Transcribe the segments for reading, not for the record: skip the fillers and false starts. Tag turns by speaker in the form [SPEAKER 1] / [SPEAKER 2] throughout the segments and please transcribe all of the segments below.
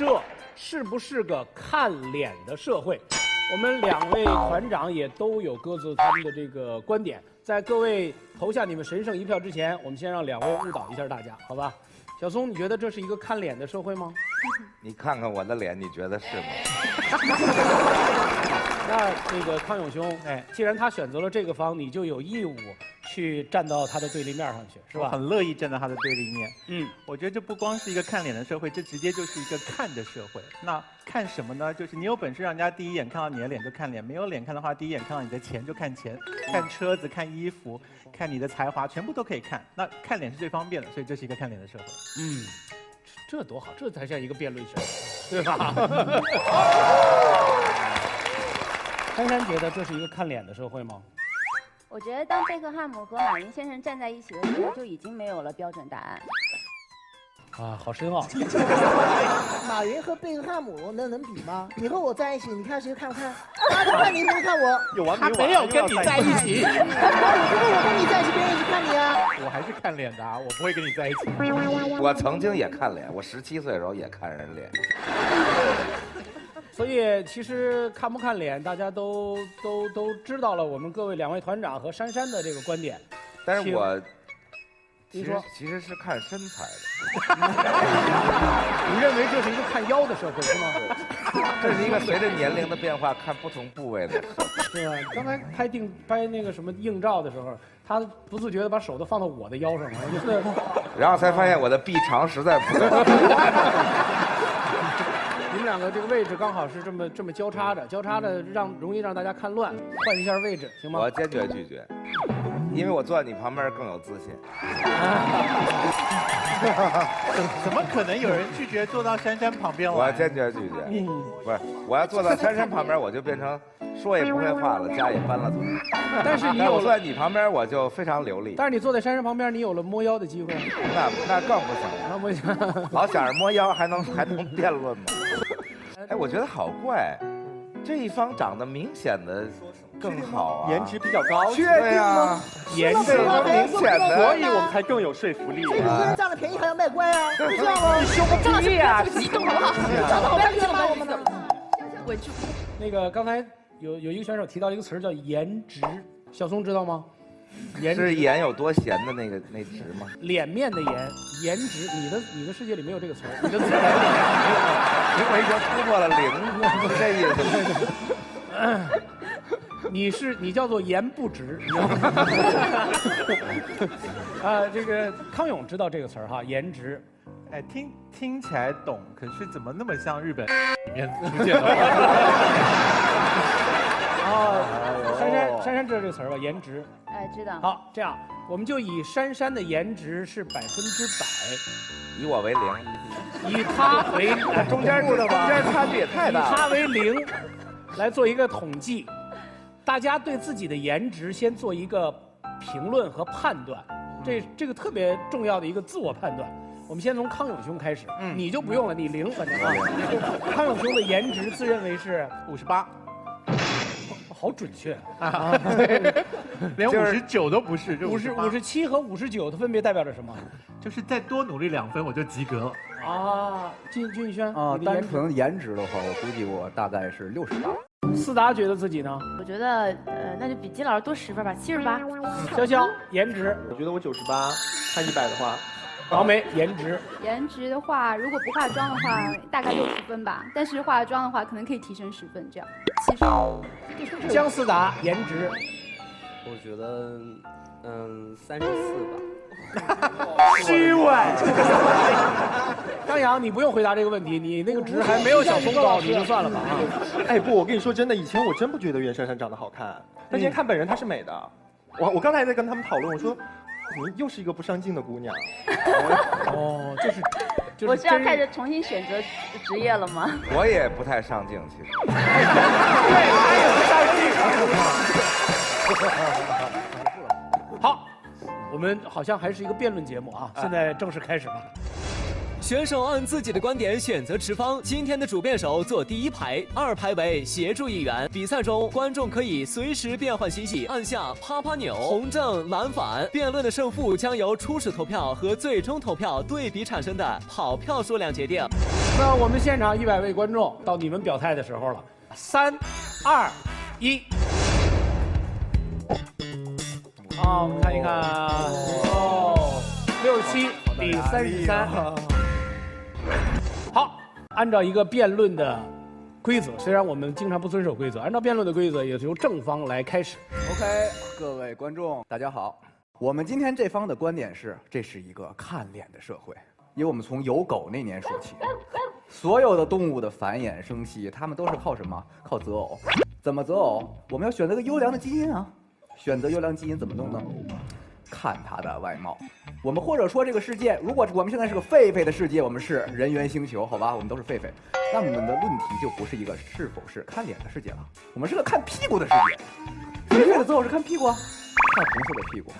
[SPEAKER 1] 这是不是个看脸的社会？我们两位团长也都有各自他们的这个观点。在各位投下你们神圣一票之前，我们先让两位误导一下大家，好吧？小松，你觉得这是一个看脸的社会吗？
[SPEAKER 2] 你看看我的脸，你觉得是吗？
[SPEAKER 1] 那个康永兄，哎，既然他选择了这个方，你就有义务去站到他的对立面上去，是吧？
[SPEAKER 3] 很乐意站到他的对立面。
[SPEAKER 1] 嗯，
[SPEAKER 3] 我觉得这不光是一个看脸的社会，这直接就是一个看的社会。那看什么呢？就是你有本事让人家第一眼看到你的脸就看脸，没有脸看的话，第一眼看到你的钱就看钱，看车子、看衣服、看你的才华，全部都可以看。那看脸是最方便的，所以这是一个看脸的社会。
[SPEAKER 1] 嗯，这多好，这才像一个辩论社会，对吧？珊珊觉得这是一个看脸的社会吗？
[SPEAKER 4] 我觉得当贝克汉姆和马云先生站在一起的时候，就已经没有了标准答案。
[SPEAKER 1] 啊，好深奥。
[SPEAKER 5] 马云和贝克汉姆那能比吗？你和我在一起，你看谁看不看？大家都看你，谁看我？
[SPEAKER 3] 有完
[SPEAKER 1] 他没有跟你在一起。
[SPEAKER 5] 如果我跟你在一起，别人一起看你啊。
[SPEAKER 3] 我还是看脸的啊，我不会跟你在一起。
[SPEAKER 2] 我曾经也看脸，我17岁的时候也看人脸。
[SPEAKER 1] 所以其实看不看脸，大家都知道了。我们各位两位团长和珊珊的这个观点，
[SPEAKER 2] 但是我
[SPEAKER 1] 您说
[SPEAKER 2] 其实是看身材的。
[SPEAKER 1] 你认为这是一个看腰的社会是吗？
[SPEAKER 2] 这是一个随着年龄的变化看不同部位的社会。
[SPEAKER 1] 对吧？刚才拍那个什么硬照的时候，他不自觉的把手都放到我的腰上了，我觉得。
[SPEAKER 2] 然后才发现我的臂长实在不够。
[SPEAKER 1] 你们两个这个位置刚好是这么交叉着，容易让大家看乱，换一下位置行吗？
[SPEAKER 2] 我坚决拒绝，因为我坐在你旁边更有自信。
[SPEAKER 3] 怎么可能有人拒绝坐到珊珊旁边来？
[SPEAKER 2] 我坚决拒绝。不是，我要坐到珊珊旁边，我就变成说也不会话了，家也搬了走。
[SPEAKER 1] 但是
[SPEAKER 2] 我坐在你旁边，我就非常流利。
[SPEAKER 1] 但是你坐在珊珊旁边，你有了摸腰的机会。
[SPEAKER 2] 那更不行了。
[SPEAKER 1] 那不行。
[SPEAKER 2] 老想着摸腰，还能辩论吗？哎，我觉得好怪，这一方长得明显的更好啊，
[SPEAKER 6] 颜值比较高，
[SPEAKER 2] 确定吗？
[SPEAKER 1] 颜值
[SPEAKER 2] 明显的，
[SPEAKER 6] 所以我们才更有说服力。
[SPEAKER 5] 这个人占了便宜还要卖乖啊，是这样吗？
[SPEAKER 6] 你凶个屁呀！
[SPEAKER 7] 激动好不好？
[SPEAKER 5] 长得好看就要骂我们呢。
[SPEAKER 7] 稳住。
[SPEAKER 1] 那个刚才有一个选手提到一个词叫颜值，小松知道吗？
[SPEAKER 2] 是盐有多咸的那值吗？
[SPEAKER 1] 脸面的颜值，你的世界里没有这个词儿，你的词儿
[SPEAKER 2] 因为说突破了0，是这意思。
[SPEAKER 1] 你叫做颜不值，你知道吗？这个康永知道这个词儿哈，颜值。
[SPEAKER 3] 哎，听起来懂，可是怎么那么像日本里面出现的？
[SPEAKER 1] 珊珊知道这个词儿吧？颜值。
[SPEAKER 4] 知道。
[SPEAKER 1] 好，这样我们就以珊珊的颜值是100%，
[SPEAKER 2] 以我为0，
[SPEAKER 1] 以他为
[SPEAKER 2] 中间差距也太大了。
[SPEAKER 1] 以他为0，来做一个统计。大家对自己的颜值先做一个评论和判断，这个特别重要的一个自我判断。我们先从康永兄开始，你就不用了，你0反正啊。康永兄的颜值自认为是
[SPEAKER 3] 58。
[SPEAKER 1] 好准确
[SPEAKER 3] 啊！连59都不是
[SPEAKER 1] ，57和59，它分别代表着什么？
[SPEAKER 3] 就是再多努力2分我就及格了。
[SPEAKER 1] 啊，靳宇轩
[SPEAKER 8] 啊，单纯颜值的话，我估计我大概是68。
[SPEAKER 1] 思达觉得自己呢？
[SPEAKER 7] 我觉得那就比金老师多10分吧，78。
[SPEAKER 1] 潇潇颜值，
[SPEAKER 6] 我觉得我98，看100的话。
[SPEAKER 1] 王梅颜值，
[SPEAKER 4] 颜值的话，如果不化妆的话，大概60分吧。但是化了妆的话，可能可以提升10分，这样70。
[SPEAKER 1] 姜思达颜值，
[SPEAKER 9] 我觉得34吧。
[SPEAKER 1] 虚伪。张扬，你不用回答这个问题，你那个值还没有小松高，你就算了吧啊。
[SPEAKER 6] 哎不，我跟你说真的，以前我真不觉得袁姗姗长得好看，但今天看本人她是美的。我刚才还在跟他们讨论，我说。你又是一个不上进的姑娘，
[SPEAKER 1] 哦，就是
[SPEAKER 4] 我是要开始重新选择职业了吗？
[SPEAKER 2] 我也不太上进，其实。
[SPEAKER 1] 对，他也不上进。好，我们好像还是一个辩论节目啊，现在正式开始吧。
[SPEAKER 10] 选手按自己的观点选择持方。今天的主辩手坐第1排，2排为协助议员。比赛中，观众可以随时变换机器，按下啪啪钮，红正蓝反。辩论的胜负将由初始投票和最终投票对比产生的跑票数量决定。
[SPEAKER 1] 那我们现场100位观众，到你们表态的时候了。3、2、1。好，我们看一看，哦，67比33。好，按照一个辩论的规则，虽然我们经常不遵守规则，按照辩论的规则，也是由正方来开始。
[SPEAKER 8] OK， 各位观众，大家好。我们今天这方的观点是，这是一个看脸的社会，因为我们从有狗那年说起，所有的动物的繁衍生息，它们都是靠什么？靠择偶。怎么择偶？我们要选择个优良的基因啊。选择优良基因怎么弄呢？看它的外貌。我们或者说这个世界，如果我们现在是个狒狒的世界，我们是人猿星球，好吧？我们都是狒狒，那我们的论题就不是一个是否是看脸的世界了，我们是个看屁股的世界。狒狒的择偶是看屁股啊，看红色的屁股。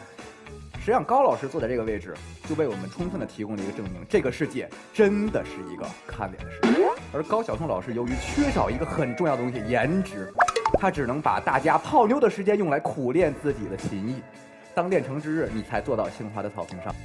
[SPEAKER 8] 实际上，高老师坐在这个位置，就为我们充分的提供了一个证明：这个世界真的是一个看脸的世界。而高晓松老师由于缺少一个很重要的东西——颜值，他只能把大家泡妞的时间用来苦练自己的琴艺。当练成之日，你才坐到清华的草坪上。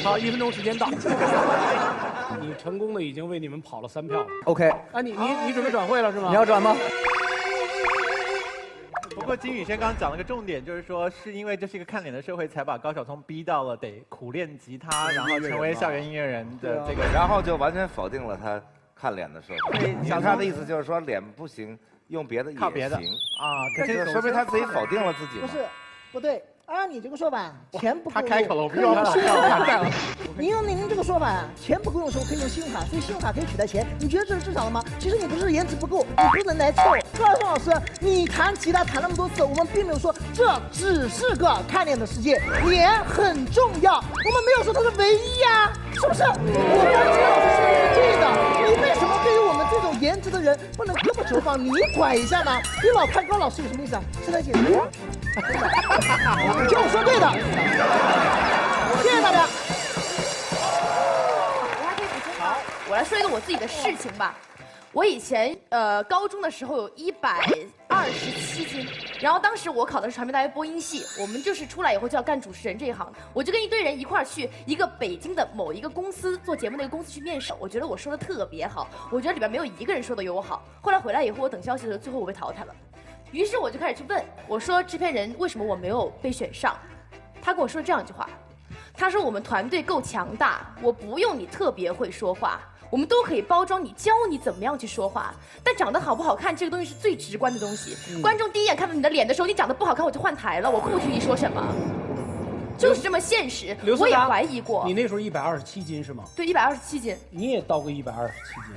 [SPEAKER 1] 好，1分钟时间到。你成功的已经为你们跑了3票了。
[SPEAKER 8] OK，
[SPEAKER 1] 啊，你准备转会了是吗？
[SPEAKER 8] 你要转吗？
[SPEAKER 3] 不过金宇轩刚刚讲了个重点，就是说是因为这是一个看脸的社会，才把高晓松逼到了得苦练吉他，然后成为校园音乐人的这个，
[SPEAKER 2] 然后就完全否定了他看脸的社会。
[SPEAKER 3] 对
[SPEAKER 2] 你看他的意思就是说脸不行，用别的也
[SPEAKER 3] 靠别的
[SPEAKER 2] 行
[SPEAKER 3] 啊，可
[SPEAKER 2] 这说明他自己否定了自己嘛。
[SPEAKER 5] 不是，不对。按你这个说法，钱不够用，
[SPEAKER 3] 他开口了，我不
[SPEAKER 5] 可以用信用卡。
[SPEAKER 3] 了。
[SPEAKER 5] 你用您这个说法，钱不够用的时候可以用信用卡，所以信用卡可以取代钱。你觉得这是正常的吗？其实你不是颜值不够，你不能来凑。高晓松老师，你弹吉他弹那么多次，我们并没有说这只是个看脸的世界，脸很重要，我们没有说它是唯一呀，是不是？我刚才老师说的是对的，你为什么对于我们这种颜值的人不能胳膊肘膀你拐一下呢？你老看高老师有什么意思啊？是在解释。就我说对的，谢谢大家。
[SPEAKER 7] 我还可以补充吗？我来说一个我自己的事情吧。我以前高中的时候有127斤，然后当时我考的是传媒大学播音系，我们就是出来以后就要干主持人这一行，我就跟一堆人一块儿去一个北京的某一个公司做节目那个公司去面试，我觉得我说的特别好，我觉得里边没有一个人说的有我好。后来回来以后，我等消息的时候，最后我被淘汰了。于是我就开始去问，我说制片人为什么我没有被选上？他跟我说这样一句话，他说我们团队够强大，我不用你特别会说话，我们都可以包装你，教你怎么样去说话。但长得好不好看这个东西是最直观的东西，观众第一眼看到你的脸的时候，你长得不好看我就换台了，我不提你说什么，就是这么现实。我也怀疑过。
[SPEAKER 1] 你那时候127斤是吗？
[SPEAKER 7] 对，127斤。
[SPEAKER 1] 你也到过127斤？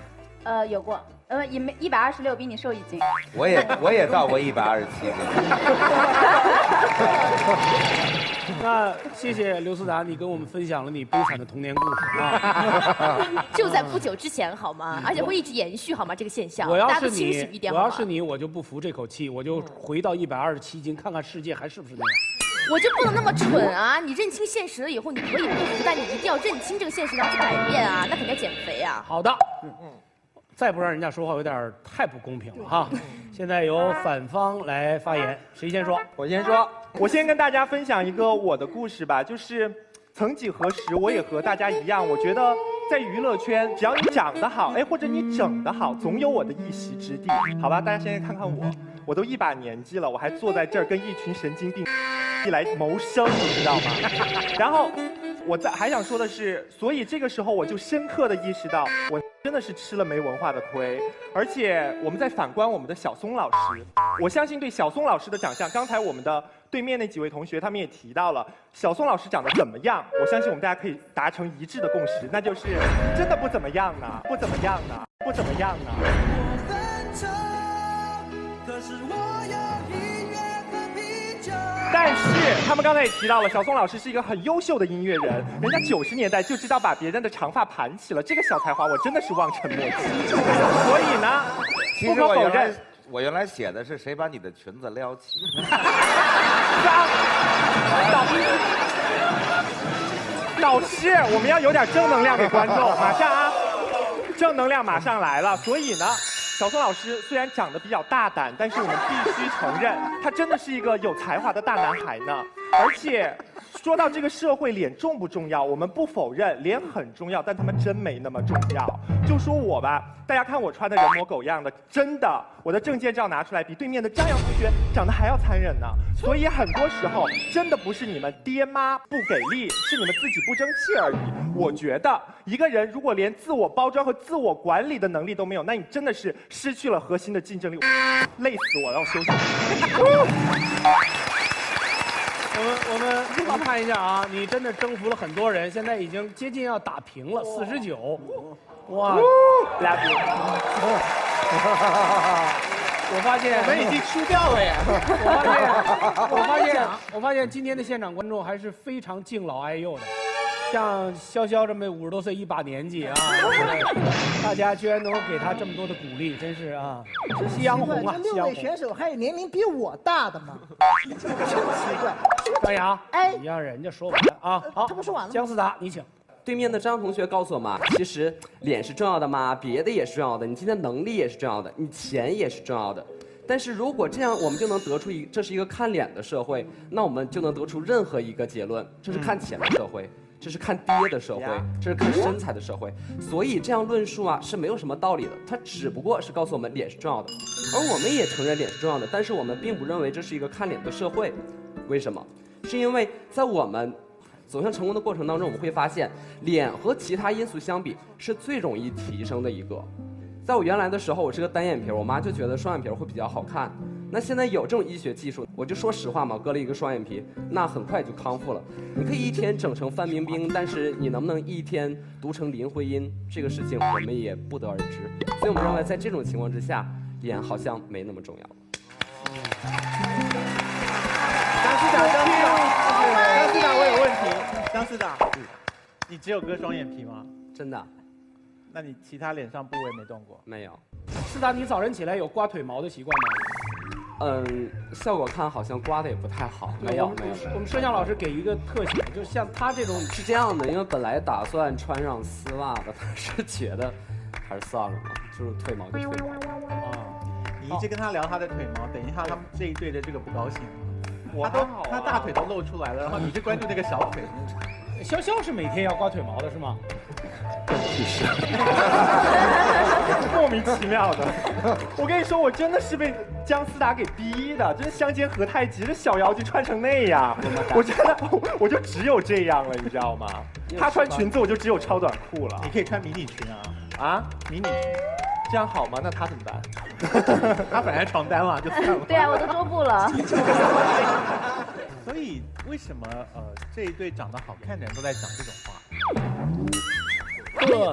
[SPEAKER 4] 有过。126比你瘦1斤。
[SPEAKER 2] 我也到过127斤。
[SPEAKER 1] 那谢谢刘思达，你跟我们分享了你悲惨的童年故事啊！
[SPEAKER 7] 就在不久之前好吗？而且会一直延续好吗？这个现象，
[SPEAKER 1] 我要
[SPEAKER 7] 大家都
[SPEAKER 1] 是你
[SPEAKER 7] 清醒一，点好吗？
[SPEAKER 1] 我要是你，我就不服这口气，我就回到127斤，看看世界还是不是那样。
[SPEAKER 7] 我就不能那么蠢啊！你认清现实了以后，你可以不服，但你一定要认清这个现实，然后去改变啊！那肯定要减肥啊！
[SPEAKER 1] 好的，再不让人家说话有点太不公平了哈。现在由反方来发言，谁先说？
[SPEAKER 6] 我先说，我先跟大家分享一个我的故事吧，就是曾几何时，我也和大家一样，我觉得在娱乐圈，只要你长得好，或者你整得好，总有我的一席之地，好吧？大家现在看看我都一把年纪了，我还坐在这儿跟一群神经病来谋生，你知道吗？然后我还想说的是，所以这个时候我就深刻的意识到，我真的是吃了没文化的亏。而且我们在反观我们的小松老师，我相信对小松老师的长相，刚才我们的对面那几位同学他们也提到了，小松老师长得怎么样？我相信我们大家可以达成一致的共识，那就是真的不怎么样呢，不怎么样呢，不怎么样呢。但是他们刚才也提到了，小松老师是一个很优秀的音乐人，人家90年代就知道把别人的长发盘起了，这个小才华我真的是望尘莫及。所以呢，
[SPEAKER 2] 其实我原来写的是谁把你的裙子撩起。
[SPEAKER 6] 老师，我们要有点正能量给观众，马上啊！正能量马上来了。所以呢，小宋老师虽然长得比较大胆，但是我们必须承认，他真的是一个有才华的大男孩呢。而且，说到这个社会脸重不重要，我们不否认脸很重要，但他们真没那么重要。就说我吧，大家看我穿的人模狗样的，真的，我的证件照拿出来，比对面的张扬同学长得还要残忍呢。所以很多时候，真的不是你们爹妈不给力，是你们自己不争气而已。我觉得一个人如果连自我包装和自我管理的能力都没有，那你真的是失去了核心的竞争力。累死我，让我休息。
[SPEAKER 1] 我们看一下啊，你真的征服了很多人，现在已经接近要打平了，49。哇，
[SPEAKER 6] 拉平。
[SPEAKER 1] 我发现
[SPEAKER 3] 我们已经输掉了耶！
[SPEAKER 1] 我发现今天的现场观众还是非常敬老爱幼的，像潇潇这么50多岁一把年纪啊，大家居然能够给他这么多的鼓励，真是啊，夕阳红啊！
[SPEAKER 5] 这6位选手还有年龄比我大的吗？真奇怪。
[SPEAKER 1] 张扬，
[SPEAKER 5] 哎，
[SPEAKER 1] 你让人家说完了啊！好，
[SPEAKER 5] 他不说完了吗？
[SPEAKER 1] 姜思达，你请。
[SPEAKER 9] 对面的张同学告诉我嘛，其实脸是重要的嘛，别的也是重要的，你今天能力也是重要的，你钱也是重要的。但是如果这样，我们就能得出这是一个看脸的社会，那我们就能得出任何一个结论，这是看钱的社会，这是看爹的社会，这是看身材的社会。所以这样论述啊是没有什么道理的，它只不过是告诉我们脸是重要的，而我们也承认脸是重要的，但是我们并不认为这是一个看脸的社会。为什么？是因为在我们走向成功的过程当中，我们会发现，脸和其他因素相比是最容易提升的一个。在我原来的时候，我是个单眼皮，我妈就觉得双眼皮会比较好看。那现在有这种医学技术，我就说实话嘛，割了一个双眼皮，那很快就康复了。你可以一天整成范冰冰，但是你能不能一天读成林徽因，这个事情我们也不得而知。所以我们认为，在这种情况之下，脸好像没那么重要。
[SPEAKER 3] 张司长，我有问题。张司长，你只有割双眼皮吗？
[SPEAKER 9] 真的。
[SPEAKER 3] 那你其他脸上部位没动过？
[SPEAKER 9] 没有。
[SPEAKER 1] 思达，你早晨起来有刮腿毛的习惯吗？
[SPEAKER 9] 效果看好像刮的也不太好。没有。
[SPEAKER 1] 我们摄像老师给一个特写，就像他这种
[SPEAKER 9] 是这样的，因为本来打算穿上丝袜的，但是觉得还是算了吧，就是退毛就退毛。
[SPEAKER 3] 啊，你一直跟他聊他的腿毛，等一下他们这一队的这个不高兴。他大腿都露出来了，然后你就关注那个小腿。
[SPEAKER 1] 潇潇是每天要刮腿毛的是吗？
[SPEAKER 6] 莫名其妙的。我跟你说，我真的是被姜思达给逼的，真是相煎何太急，这小妖精穿成那样，我真的我就只有这样了，你知道吗？她穿裙子我就只有超短裤了。
[SPEAKER 3] 你可以穿迷你裙啊，迷你裙，
[SPEAKER 6] 这样好吗？那她怎么办？
[SPEAKER 3] 她本来床单嘛，就算了。
[SPEAKER 4] 对啊，我都桌布了。
[SPEAKER 3] 所以为什么这一对长得好看的人都在讲这种话？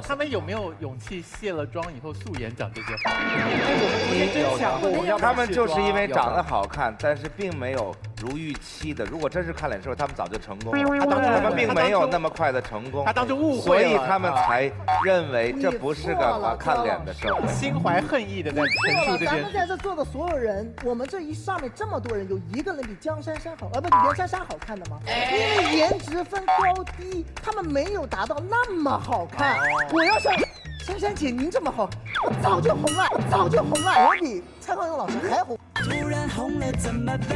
[SPEAKER 3] 他们有没有勇气卸了妆以后素颜讲这些话？
[SPEAKER 6] 我也真想过，
[SPEAKER 2] 他们就是因为长得好看，但是并没有如预期的。如果真是看脸社会，他们早就成功了。他们并没有那么快的成功，
[SPEAKER 3] 他当初误会了，
[SPEAKER 2] 所以他们才认为这不是个看脸的社会，
[SPEAKER 3] 心怀恨意的在陈述这件事。
[SPEAKER 5] 咱们在这坐的所有人，我们这一上面这么多人，有一个人比江珊珊好，比袁姗姗好看的吗？因为颜值分高低，他们没有达到那么好看。我要像珊珊姐您这么好，我早就红了，我比蔡康永老师还红。
[SPEAKER 11] 突然红了怎么办？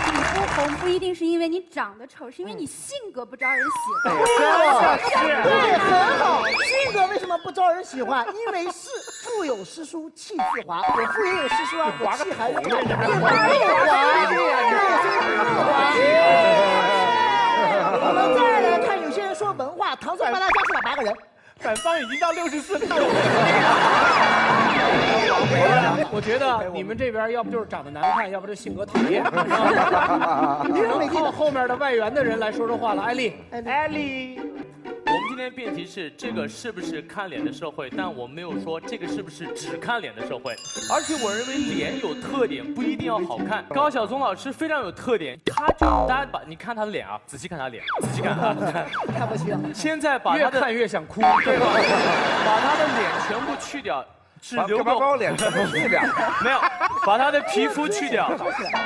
[SPEAKER 4] 你不红不一定是因为你长得丑，是因为你性格不招人喜欢。
[SPEAKER 5] 对，很好。性格为什么不招人喜欢？因为是腹有诗书气自华，我腹也有诗书啊，我气还有我们再来看，有些人说文化，唐宋八大家出来8个人。
[SPEAKER 6] 反方已经到64票了。
[SPEAKER 1] 我觉得你们这边要不就是长得难看，要不就性格讨厌。靠后面的外援的人来说说话了，艾丽。
[SPEAKER 12] 我们今天辩题是这个是不是看脸的社会，但我没有说这个是不是只看脸的社会，而且我认为脸有特点不一定要好看。高晓松老师非常有特点，大家你看他的脸啊，仔细看他脸，仔细看他，
[SPEAKER 5] 看不起了。
[SPEAKER 12] 现在把他的
[SPEAKER 1] 越看越想哭，
[SPEAKER 12] 对吧？把他的脸全部去掉。
[SPEAKER 2] 干嘛把我脸全部去掉？
[SPEAKER 12] 没有，把他的皮肤去掉，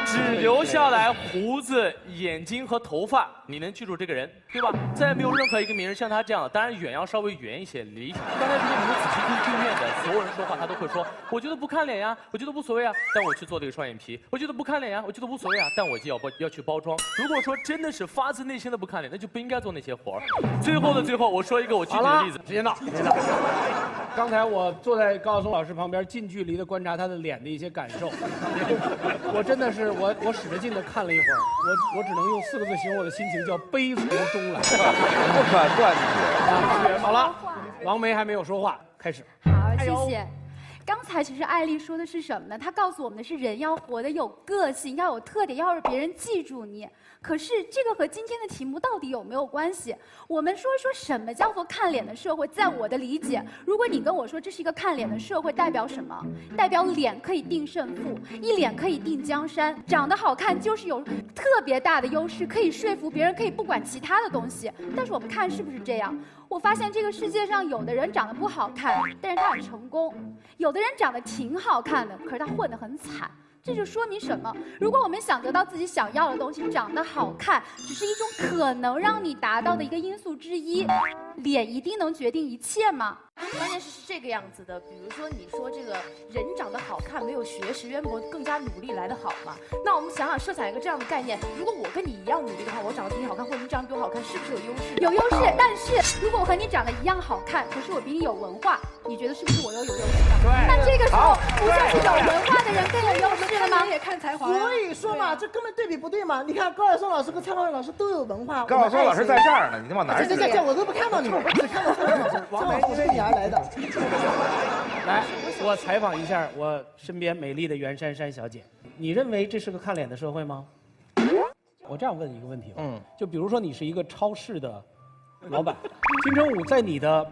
[SPEAKER 12] 只留下来胡子、眼睛和头发。你能记住这个人，对吧？再也没有任何一个名人像他这样的，当然远要稍微远一些，离一些。刚才如果你们仔细听对面的所有人说话，他都会说，我觉得不看脸呀，我觉得无所谓啊，但我去做这个双眼皮；我觉得不看脸呀，我觉得无所谓啊，但我就要去包装。如果说真的是发自内心的不看脸，那就不应该做那些活儿。最后的最后，我说一个我具体的例子。
[SPEAKER 1] 时间到，时间到。刚才我坐在高晓松老师旁边，近距离的观察他的脸的一些感受。我真的是我使着劲的看了一会儿，我只能用4个字形容我的心情，叫悲从中来，
[SPEAKER 2] 不可断绝。
[SPEAKER 1] 好了，王梅还没有说话，开始。
[SPEAKER 4] 好，谢谢。刚才其实艾丽说的是什么呢？她告诉我们的是人要活得有个性，要有特点，要让别人记住你。可是这个和今天的题目到底有没有关系？我们说一说什么叫做看脸的社会。在我的理解，如果你跟我说这是一个看脸的社会，代表什么？代表脸可以定胜负，一脸可以定江山，长得好看就是有特别大的优势，可以说服别人，可以不管其他的东西。但是我们看是不是这样？我发现这个世界上有的人长得不好看，但是他很成功；有的人长得挺好看的，可是他混得很惨。这就说明什么？如果我们想得到自己想要的东西，长得好看只是一种可能让你达到的一个因素之一，脸一定能决定一切吗？
[SPEAKER 7] 关键是这个样子的，比如说你说这个人长得好看，没有学识渊博更加努力来得好嘛？那我们想想设想一个这样的概念，如果我跟你一样努力的话，我长得比你好看，或者你长得比我好看，是不是有优势？
[SPEAKER 4] 有优势，但是如果我和你长得一样好看，可是我比你有文化，你觉得是不是我又有优势了？
[SPEAKER 1] 对。
[SPEAKER 4] 那这个时候不就是有文化的人更有优势了吗？
[SPEAKER 5] 也看才华。所以说嘛，这根本对比不对嘛。你看高晓松老师跟蔡康永老师都有文化。
[SPEAKER 2] 高晓松老师在这儿呢，你往哪儿指？
[SPEAKER 5] 这我都不看到你们，我只看到蔡康永老师。王梅，我是你而来的。
[SPEAKER 1] 来，我采访一下我身边美丽的袁姗姗小姐，你认为这是个看脸的社会吗？我这样问一个问题吧，就比如说你是一个超市的老板，金城武在你的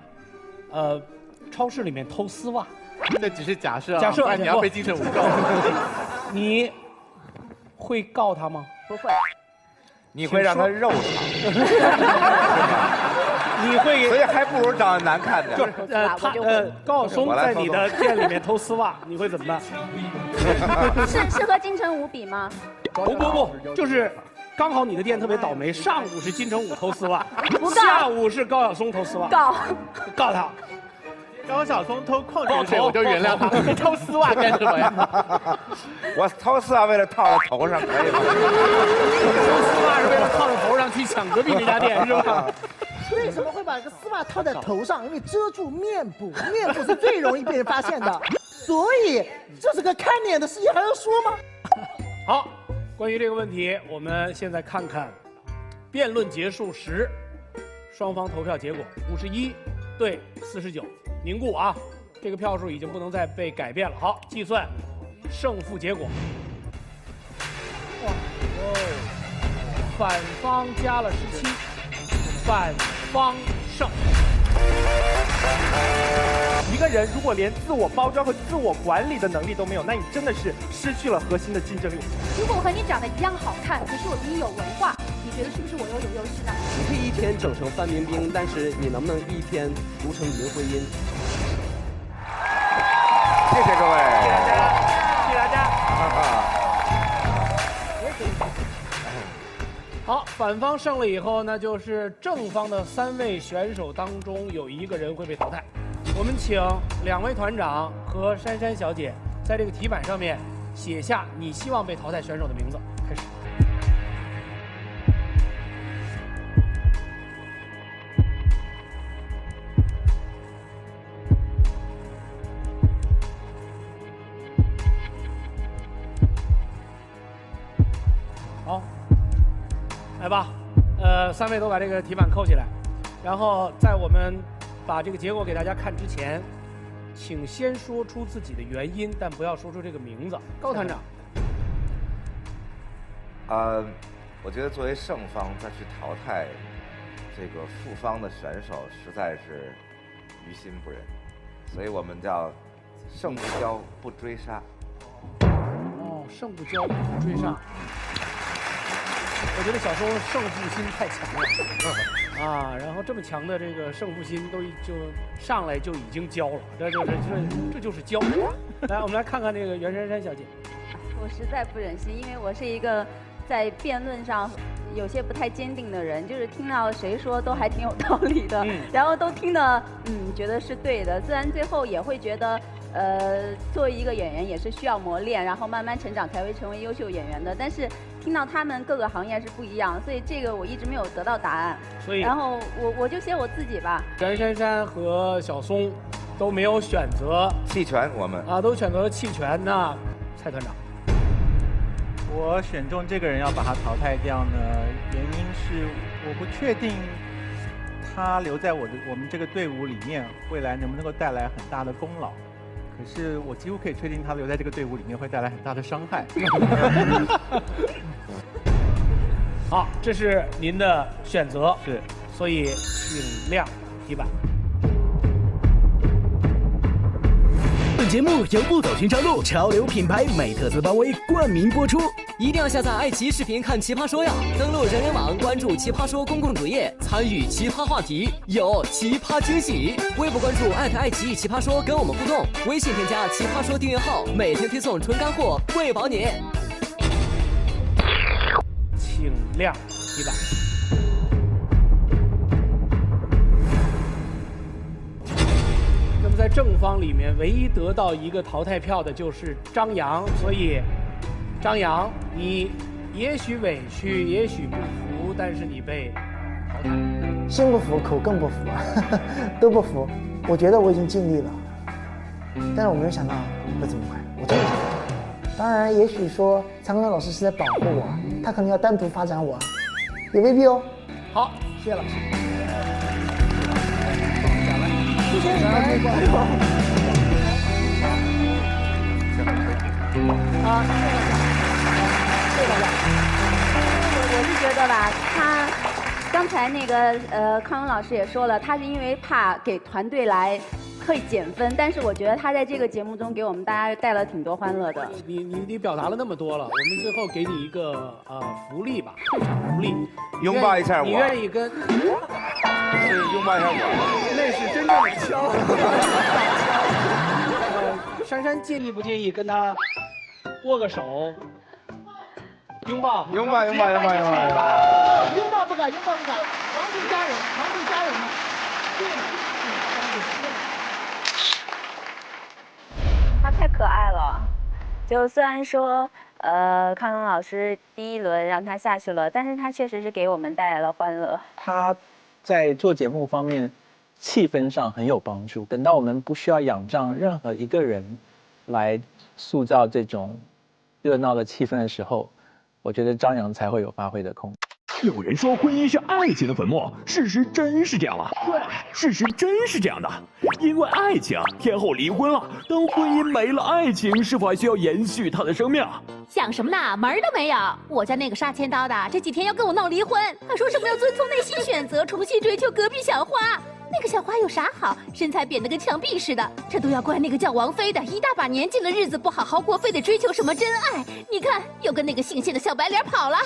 [SPEAKER 1] 超市里面偷丝袜，
[SPEAKER 3] 那只是假设，
[SPEAKER 1] 假设
[SPEAKER 3] 你要被金城武告，
[SPEAKER 1] 你会告他吗？
[SPEAKER 7] 不会。
[SPEAKER 2] 你会让他肉偿，
[SPEAKER 1] 你会，
[SPEAKER 2] 所以还不如长得难看点。
[SPEAKER 1] 就是高晓松在你的店里面偷丝袜，你会怎么办？
[SPEAKER 4] 是和金城武比吗？
[SPEAKER 1] 不，就是刚好你的店特别倒霉，上午是金城武偷丝袜，
[SPEAKER 4] 不告，
[SPEAKER 1] 下午是高晓松偷丝袜，告他。
[SPEAKER 3] 高晓松偷矿泉水我就原谅他，你偷丝袜干什么呀？
[SPEAKER 2] 我偷丝袜为了套在头上，可以吗？
[SPEAKER 1] 偷丝袜是为了套在头上去抢隔壁那家店是吧？
[SPEAKER 5] 为什么会把这个丝袜套在头上？因为遮住面部，面部是最容易被人发现的，所以这是个看脸的事情，还要说吗？
[SPEAKER 1] 好，关于这个问题，我们现在看看辩论结束时双方投票结果，51对49。凝固啊，这个票数已经不能再被改变了。好，计算胜负结果。反方加了17，反方胜。
[SPEAKER 6] 一个人如果连自我包装和自我管理的能力都没有，那你真的是失去了核心的竞争力。
[SPEAKER 4] 如果我和你长得一样好看，可是我比你有文化，你觉得是不是我又有优势呢？
[SPEAKER 9] 你可以一天整成范冰冰，但是你能不能一天读成林徽因？
[SPEAKER 2] 谢谢各位，
[SPEAKER 6] 谢谢大家，谢谢大家。
[SPEAKER 1] 好，反方胜了以后呢，就是正方的3位选手当中有1个人会被淘汰。我们请2位团长和姗姗小姐在这个题板上面写下你希望被淘汰选手的名字。开始。好，来吧，3位都把这个题板扣起来，然后在我们把这个结果给大家看之前，请先说出自己的原因，但不要说出这个名字。高团长。
[SPEAKER 2] 我觉得作为胜方再去淘汰这个负方的选手，实在是于心不忍，所以我们叫胜不骄不追杀。
[SPEAKER 1] 哦，胜不骄不追杀。我觉得小松胜负心太强了，啊，然后这么强的这个胜负心都就上来就已经交了，这就是交。来，我们来看看这个袁姗姗小姐。
[SPEAKER 13] 我实在不忍心，因为我是一个在辩论上有些不太坚定的人，就是听到谁说都还挺有道理的，然后都听得觉得是对的，虽然最后也会觉得。作为一个演员也是需要磨练，然后慢慢成长才会成为优秀演员的。但是听到他们各个行业是不一样，所以这个我一直没有得到答案。
[SPEAKER 1] 所以，
[SPEAKER 13] 然后我就写我自己吧。
[SPEAKER 1] 袁姗姗和小松都没有选择
[SPEAKER 2] 弃权，我们
[SPEAKER 1] 都选择了弃权。那蔡团长，
[SPEAKER 3] 我选中这个人要把他淘汰掉呢，原因是我不确定他留在我们这个队伍里面，未来能不能够带来很大的功劳。可是我几乎可以确定，他留在这个队伍里面会带来很大的伤害。
[SPEAKER 1] 好，这是您的选择，
[SPEAKER 3] 是，
[SPEAKER 1] 所以请亮题板。
[SPEAKER 14] 本节目由不走寻常路潮流品牌美特斯邦威冠名播出。
[SPEAKER 10] 一定要下载爱奇艺视频看奇葩说呀！登录人人网，关注奇葩说公共主页，参与奇葩话题，有奇葩惊喜。微博关注爱奇艺奇葩说，跟我们互动。微信添加奇葩说订阅号，每天推送纯干货，喂饱你。
[SPEAKER 1] 请亮题板。那么在正方里面，唯一得到一个淘汰票的就是张扬，所以张扬，你也许委屈，也许不服，但是你被淘汰。
[SPEAKER 5] 心不服，口更不服，都不服。我觉得我已经尽力了，但是我没有想到会这么快，我真的想不到。当然，也许说蔡康永老师是在保护我，他可能要单独发展我，也未必哦。
[SPEAKER 1] 好，
[SPEAKER 5] 谢谢老师。
[SPEAKER 1] 谢谢。
[SPEAKER 13] 啊，谢谢大家。我是觉得吧，他刚才那个康永老师也说了，他是因为怕给团队来会减分，但是我觉得他在这个节目中给我们大家带了挺多欢乐的。
[SPEAKER 1] 你表达了那么多了，我们最后给你一个福利吧，退场福利，
[SPEAKER 2] 拥抱一下我。
[SPEAKER 1] 你愿意跟？
[SPEAKER 2] 是拥抱一下我。
[SPEAKER 1] 那是真正的敲。珊珊介意不介意跟他握个手？拥抱，
[SPEAKER 2] 拥抱，拥抱，拥抱，拥抱，
[SPEAKER 5] 拥抱不敢，拥抱不敢，常驻家人，常驻家人嘛。
[SPEAKER 13] 他太可爱了，就虽然说康永老师第一轮让他下去了，但是他确实是给我们带来了欢乐。
[SPEAKER 15] 他在做节目方面气氛上很有帮助，等到我们不需要仰仗任何一个人来塑造这种热闹的气氛的时候，我觉得张扬才会有发挥的空间。
[SPEAKER 16] 有人说婚姻是爱情的坟墓，事实真是这样吗？对，事实真是这样的。因为爱情，天后离婚了。当婚姻没了，爱情是否还需要延续它的生命？
[SPEAKER 17] 想什么呢？门儿都没有！我家那个杀千刀的这几天要跟我闹离婚，他说什么要遵从内心选择，重新追求隔壁小花。那个小花有啥好？身材扁得跟墙壁似的，这都要怪那个叫王菲的，一大把年纪了，日子不好好过，非得追求什么真爱。你看，又跟那个姓谢的小白脸跑了。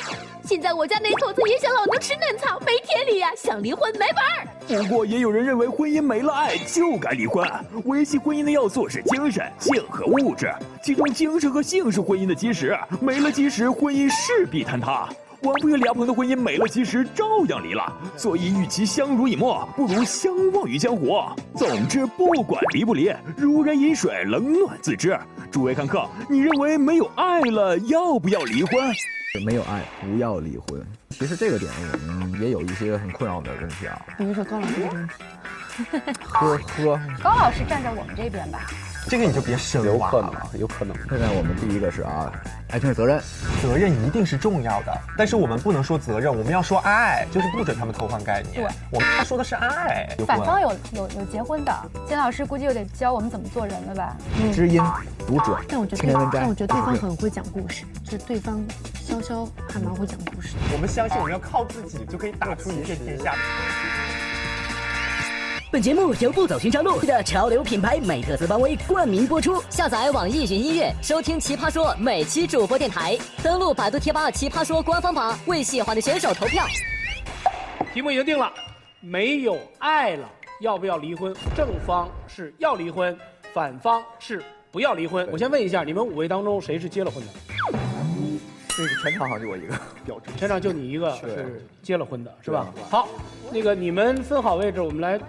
[SPEAKER 17] 现在我家那头子也想老能吃嫩草，没天理呀！想离婚没门儿。
[SPEAKER 16] 不过也有人认为婚姻没了爱就该离婚。维系婚姻的要素是精神、性和物质，其中精神和性是婚姻的基石，没了基石，婚姻势必坍塌。王菲和李亚鹏的婚姻没了基石，照样离了。所以，与其相濡以沫，不如相忘于江湖。总之，不管离不离，如人饮水，冷暖自知。诸位看客，你认为没有爱了，要不要离婚？
[SPEAKER 18] 没有爱，不要离婚。其实这个点我们也有一些很困扰的问题啊，
[SPEAKER 5] 比如说高老师这个问题。
[SPEAKER 19] 高老师站在我们这边吧。
[SPEAKER 18] 这个你就别深挖了，有可能。现在我们第一个是爱情是责任，
[SPEAKER 6] 责任一定是重要的，但是我们不能说责任，我们要说爱，就是不准他们偷换概念。对，他说的是爱。
[SPEAKER 19] 反方有结婚的，金老师估计又得教我们怎么做人了吧？
[SPEAKER 18] 知音读者，
[SPEAKER 20] 但我觉得对方很会讲故事，就是对方潇潇还蛮会讲故事。
[SPEAKER 6] 我们相信我们要靠自己就可以打出一片天下。
[SPEAKER 14] 本节目由不走寻常路的潮流品牌美特斯邦威冠名播出。
[SPEAKER 21] 下载网易云音乐，收听《奇葩说》每期主播电台，登录百度贴吧《奇葩说》官方榜，为喜欢的选手投票。
[SPEAKER 1] 题目已经定了，没有爱了，要不要离婚？正方是要离婚，反方是不要离婚。我先问一下，你们5位当中谁是结了婚的？
[SPEAKER 8] 那个全场好像就我一个，
[SPEAKER 1] 标准。全场就你一个是结了婚的，是吧？
[SPEAKER 8] 对
[SPEAKER 1] 好，那个你们分好位置，我们来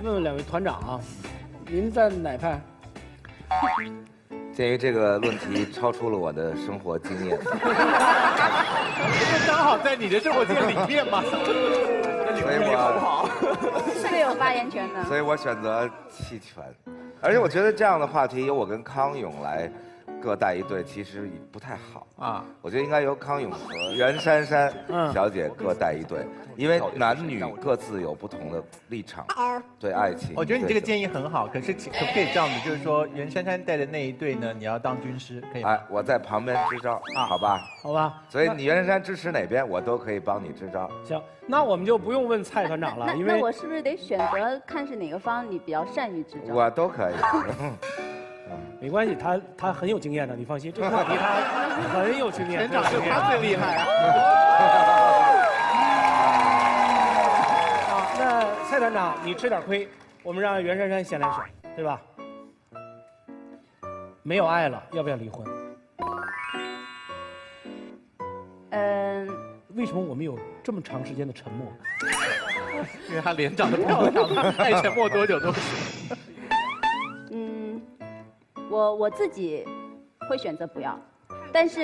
[SPEAKER 1] 问问2位团长啊，您在哪派？
[SPEAKER 2] 鉴于这个论题超出了我的生活经验，
[SPEAKER 6] 不刚好在你的生活经验里面吗？
[SPEAKER 2] 所以我
[SPEAKER 13] 是有发言权的。
[SPEAKER 2] 所以我选择弃权。而且我觉得这样的话题由我跟康永来各带一队，其实不太好啊。我觉得应该由康永和袁姗姗小姐各带一队，因为男女各自有不同的立场，对爱情。
[SPEAKER 3] 我觉得你这个建议很好，可是可不可以这样子，就是说袁姗姗带的那一队呢，你要当军师，可以吗？
[SPEAKER 2] 哎，我在旁边支招，好吧？
[SPEAKER 1] 好吧。
[SPEAKER 2] 所以你袁姗姗支持哪边，我都可以帮你支招。
[SPEAKER 1] 行，那我们就不用问蔡团长了，因为
[SPEAKER 13] 那我是不是得选择看是哪个方你比较善于支招？
[SPEAKER 2] 我都可以。
[SPEAKER 1] 没关系，他很有经验的，你放心，这个话题他很有经验。
[SPEAKER 6] 全场就他最厉害啊！
[SPEAKER 1] 好，那蔡团长你吃点亏，我们让袁姗姗先来选，对吧？没有爱了，要不要离婚？为什么我们有这么长时间的沉默？
[SPEAKER 6] 因为他脸长得漂亮，爱沉默多久都行。
[SPEAKER 13] 我自己会选择不要，但是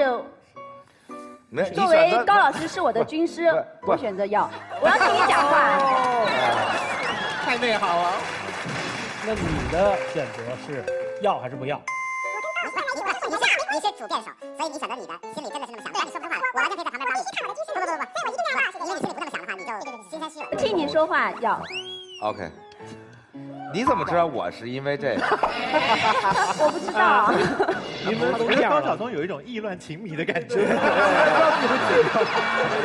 [SPEAKER 13] 作
[SPEAKER 2] 为
[SPEAKER 13] 为高老师是我的军师，我选择要。我要听你讲话。
[SPEAKER 6] 太内行了。
[SPEAKER 1] 那你的选择是要还是不要？
[SPEAKER 22] 你是主辩手，所以你选择你的，心里真的是那么想，但你说不出话来，我完全可以在旁边帮你。不，所以我一定要因为你心里不那么想的话，你就心生虚了。
[SPEAKER 13] 听你说话要。
[SPEAKER 2] OK。你怎么知道我是因为这个？
[SPEAKER 13] 我不知道。
[SPEAKER 3] 你们我觉得高晓松有一种意乱情迷的感觉。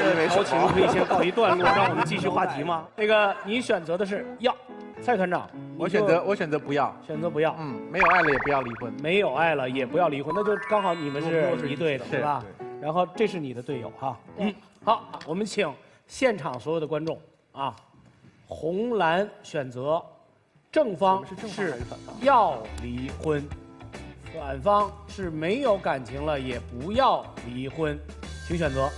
[SPEAKER 1] 因为豪情可以先告一段落，让我们继续话题吗？那个你选择的是要，蔡团长，
[SPEAKER 3] 我选择不要，
[SPEAKER 1] 选择不要。
[SPEAKER 3] 没有爱了也不要离婚，
[SPEAKER 1] 没有爱了也不要离婚，那就刚好你们是一队的，是吧？然后这是你的队友哈。好，我们请现场所有的观众啊，红蓝选择。正方是要离婚，反方是没有感情了也不要离婚，请选择。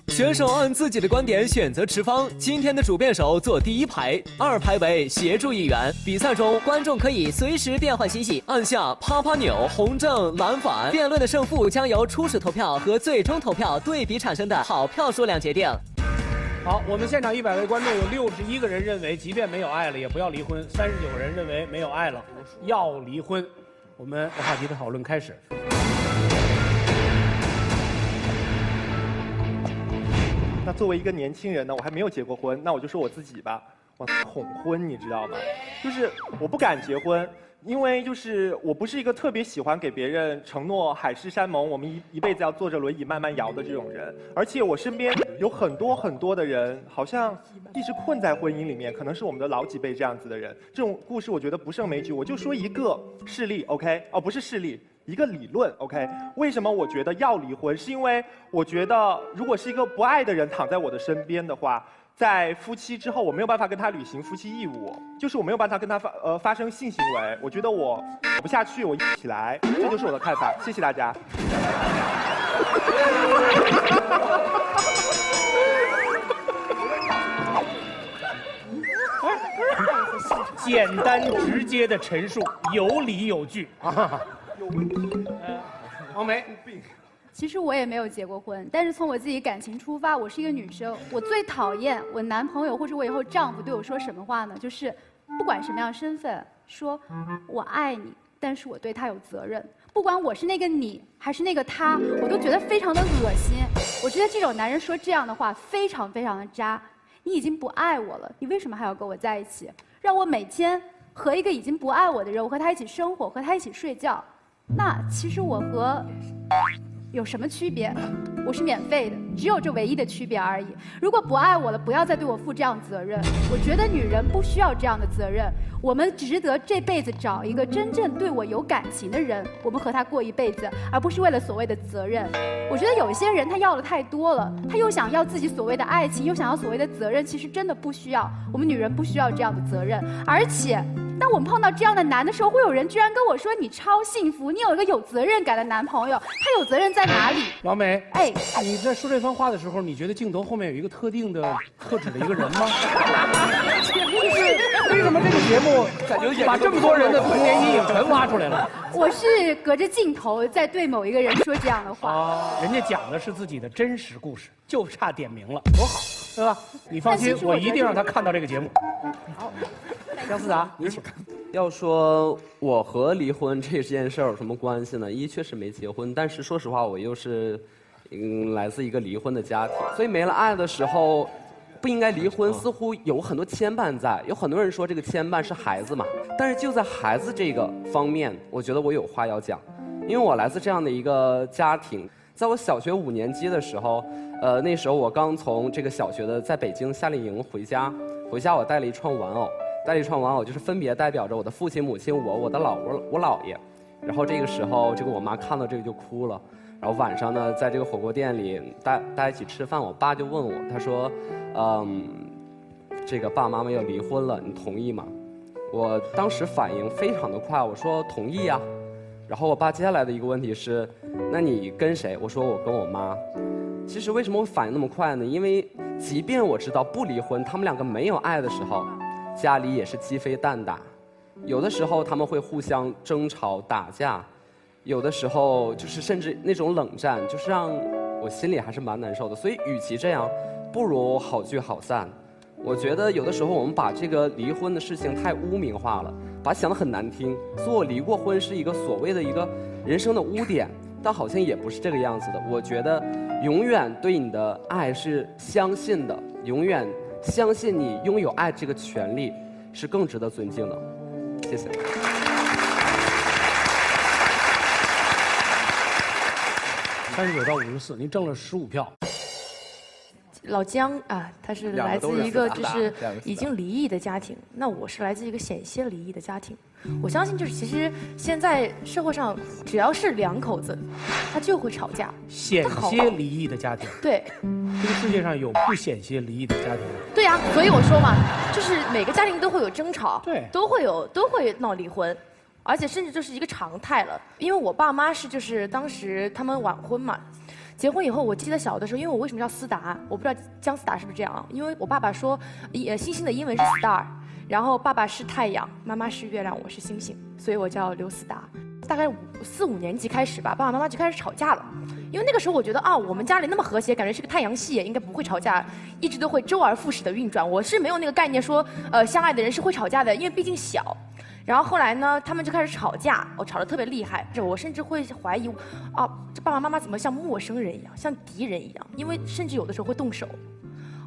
[SPEAKER 10] 选手按自己的观点选择持方。今天的主辩手坐第1排，2排为协助议员。比赛中，观众可以随时变换嬉戏，按下啪啪钮，红正蓝反。辩论的胜负将由初始投票和最终投票对比产生的好票数量决定。
[SPEAKER 1] 好，我们现场100位观众有61个人认为，即便没有爱了也不要离婚；39个人认为没有爱了要离婚。我们话题的讨论开始。
[SPEAKER 6] 那作为一个年轻人呢，我还没有结过婚，那我就说我自己吧，我恐婚，你知道吗？就是我不敢结婚。因为就是我不是一个特别喜欢给别人承诺海誓山盟，我们一辈子要坐着轮椅慢慢摇的这种人，而且我身边有很多的人，好像一直困在婚姻里面，可能是我们的老几辈这样子的人。这种故事我觉得不胜枚举，我就说一个事例 ，OK？ 哦，不是事例，一个理论 ，OK？ 为什么我觉得要离婚？是因为我觉得如果是一个不爱的人躺在我的身边的话。在夫妻之后，我没有办法跟他履行夫妻义务，就是我没有办法跟他发生性行为。我觉得我活不下去，我一起来，这就是我的看法。谢谢大家。
[SPEAKER 1] 简单直接的陈述，有理有据啊。王梅。
[SPEAKER 4] 其实我也没有结过婚，但是从我自己感情出发，我是一个女生，我最讨厌我男朋友或者我以后丈夫对我说什么话呢？就是不管什么样的身份，说我爱你，但是我对他有责任。不管我是那个你还是那个他，我都觉得非常的恶心。我觉得这种男人说这样的话非常非常的渣。你已经不爱我了，你为什么还要跟我在一起？让我每天和一个已经不爱我的人，我和他一起生活，和他一起睡觉，那其实我和有什么区别？我是免费的。只有这唯一的区别而已。如果不爱我了，不要再对我负这样责任。我觉得女人不需要这样的责任，我们值得这辈子找一个真正对我有感情的人，我们和他过一辈子，而不是为了所谓的责任。我觉得有一些人他要的太多了，他又想要自己所谓的爱情，又想要所谓的责任，其实真的不需要。我们女人不需要这样的责任，而且。当我们碰到这样的男的时候，会有人居然跟我说你超幸福，你有一个有责任感的男朋友，他有责任在哪里？
[SPEAKER 1] 王梅，
[SPEAKER 4] 哎，
[SPEAKER 1] 你在说这番话的时候，你觉得镜头后面有一个特定的、特指的一个人吗？为什么这个节目感觉把这么多人的童年阴影全挖出来了？
[SPEAKER 4] 我是隔着镜头在对某一个人说这样的话。
[SPEAKER 1] 人家讲的是自己的真实故事，就差点名了，多好，对吧？你放心，我一定让他看到这个节目。好。姜思达，你请。
[SPEAKER 9] 要说我和离婚这件事儿有什么关系呢？一确实没结婚，但是说实话，我又是来自一个离婚的家庭，所以没了爱的时候，不应该离婚，似乎有很多牵绊在。有很多人说这个牵绊是孩子嘛，但是就在孩子这个方面，我觉得我有话要讲，因为我来自这样的一个家庭。在我小学5年级的时候，那时候我刚从这个小学的在北京夏令营回家我带了一串玩偶。带了一串玩偶，就是分别代表着我的父亲、母亲、我的我姥爷。然后这个时候，我妈看到这个就哭了。然后晚上呢，在这个火锅店里，大家一起吃饭，我爸就问我，他说：“这个爸爸妈妈要离婚了，你同意吗？”我当时反应非常的快，我说同意啊。然后我爸接下来的一个问题是：“那你跟谁？”我说我跟我妈。其实为什么我反应那么快呢？因为即便我知道不离婚，他们两个没有爱的时候。家里也是鸡飞蛋打，有的时候他们会互相争吵打架，有的时候就是甚至那种冷战，就是让我心里还是蛮难受的。所以与其这样，不如好聚好散。我觉得有的时候我们把这个离婚的事情太污名化了，把它想得很难听，说我离过婚是一个所谓的一个人生的污点，但好像也不是这个样子的。我觉得永远对你的爱是相信的，永远相信你拥有爱这个权利是更值得尊敬的。谢谢。
[SPEAKER 1] 39到54，您挣了15票。
[SPEAKER 7] 老姜啊，他是来自一个就是已经离异的家庭，那我是来自一个险些离异的家庭。我相信就是其实现在社会上只要是两口子，他就会吵架。
[SPEAKER 1] 险些离异的家庭。
[SPEAKER 7] 对。
[SPEAKER 1] 这个世界上有不险些离异的家庭。
[SPEAKER 7] 对呀，所以我说嘛，就是每个家庭都会有争吵，
[SPEAKER 1] 对，
[SPEAKER 7] 都会闹离婚，而且甚至就是一个常态了。因为我爸妈是就是当时他们晚婚嘛。结婚以后，我记得小的时候，因为我为什么叫思达，我不知道姜思达是不是这样啊？因为我爸爸说，星星的英文是 star， 然后爸爸是太阳，妈妈是月亮，我是星星，所以我叫刘思达。大概4、5年级开始吧，爸爸妈妈就开始吵架了。因为那个时候我觉得啊，我们家里那么和谐，感觉是个太阳系，应该不会吵架，一直都会周而复始的运转。我是没有那个概念说，相爱的人是会吵架的，因为毕竟小。然后后来呢，他们就开始吵架，吵得特别厉害。我甚至会怀疑，啊，这爸爸妈妈怎么像陌生人一样，像敌人一样？因为甚至有的时候会动手，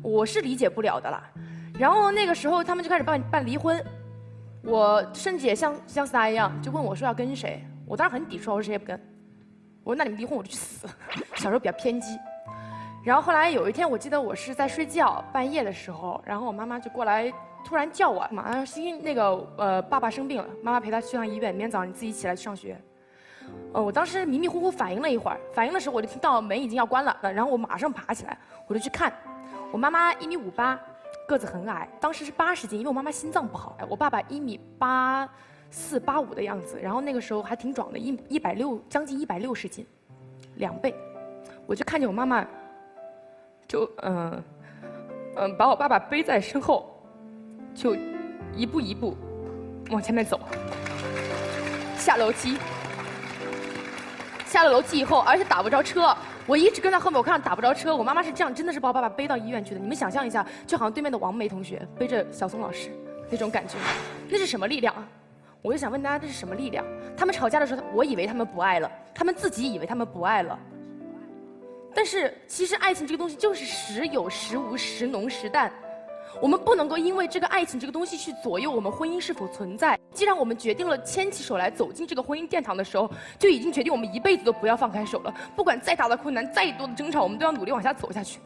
[SPEAKER 7] 我是理解不了的啦。然后那个时候他们就开始办离婚，我甚至也像思达一样，就问我说要跟谁。我当时很抵触，我说谁也不跟。我说那你们离婚我就去死。小时候比较偏激。然后后来有一天，我记得我是在睡觉，半夜的时候，然后我妈妈就过来。突然叫我，马上星星那个爸爸生病了，妈妈陪他去趟医院，明天早上你自己起来去上学。我当时迷迷糊糊反应了一会儿，反应的时候我就听到门已经要关了，然后我马上爬起来，我就去看。我妈妈1.58米，个子很矮，当时是80斤，因为我妈妈心脏不好。我爸爸1.84米、85的样子，然后那个时候还挺壮的，160将近160斤，2倍。我就看见我妈妈，就把我爸爸背在身后。就一步一步往前面走，下楼梯，下了楼梯以后，而且打不着车，我一直跟在后面，我看到打不着车，我妈妈是这样，真的是把我爸爸背到医院去的。你们想象一下，就好像对面的王梅同学背着小松老师那种感觉，那是什么力量啊？我就想问大家，这是什么力量？他们吵架的时候，我以为他们不爱了，他们自己以为他们不爱了。但是其实爱情这个东西就是时有时无，时浓时淡。我们不能够因为这个爱情这个东西去左右我们婚姻是否存在。既然我们决定了牵起手来走进这个婚姻殿堂的时候，就已经决定我们一辈子都不要放开手了。不管再大的困难，再多的争吵，我们都要努力往下走下去。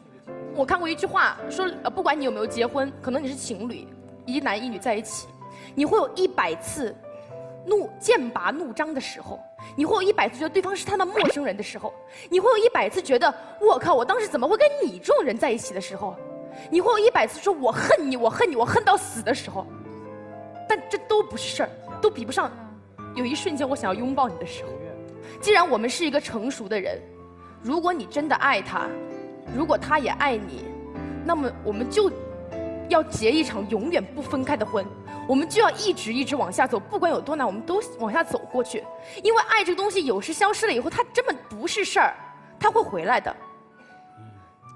[SPEAKER 7] 我看过一句话说，不管你有没有结婚，可能你是情侣，一男一女在一起，你会有100次剑拔弩张的时候，你会有100次觉得对方是他的陌生人的时候，你会有100次觉得我靠，我当时怎么会跟你这种人在一起的时候，你会有100次说我恨你，我恨你，我恨到死的时候。但这都不是事儿，都比不上有一瞬间我想要拥抱你的时候。既然我们是一个成熟的人，如果你真的爱他，如果他也爱你，那么我们就要结一场永远不分开的婚，我们就要一直往下走，不管有多难，我们都往下走过去。因为爱这个东西有时消失了以后，它根本不是事儿，它会回来的。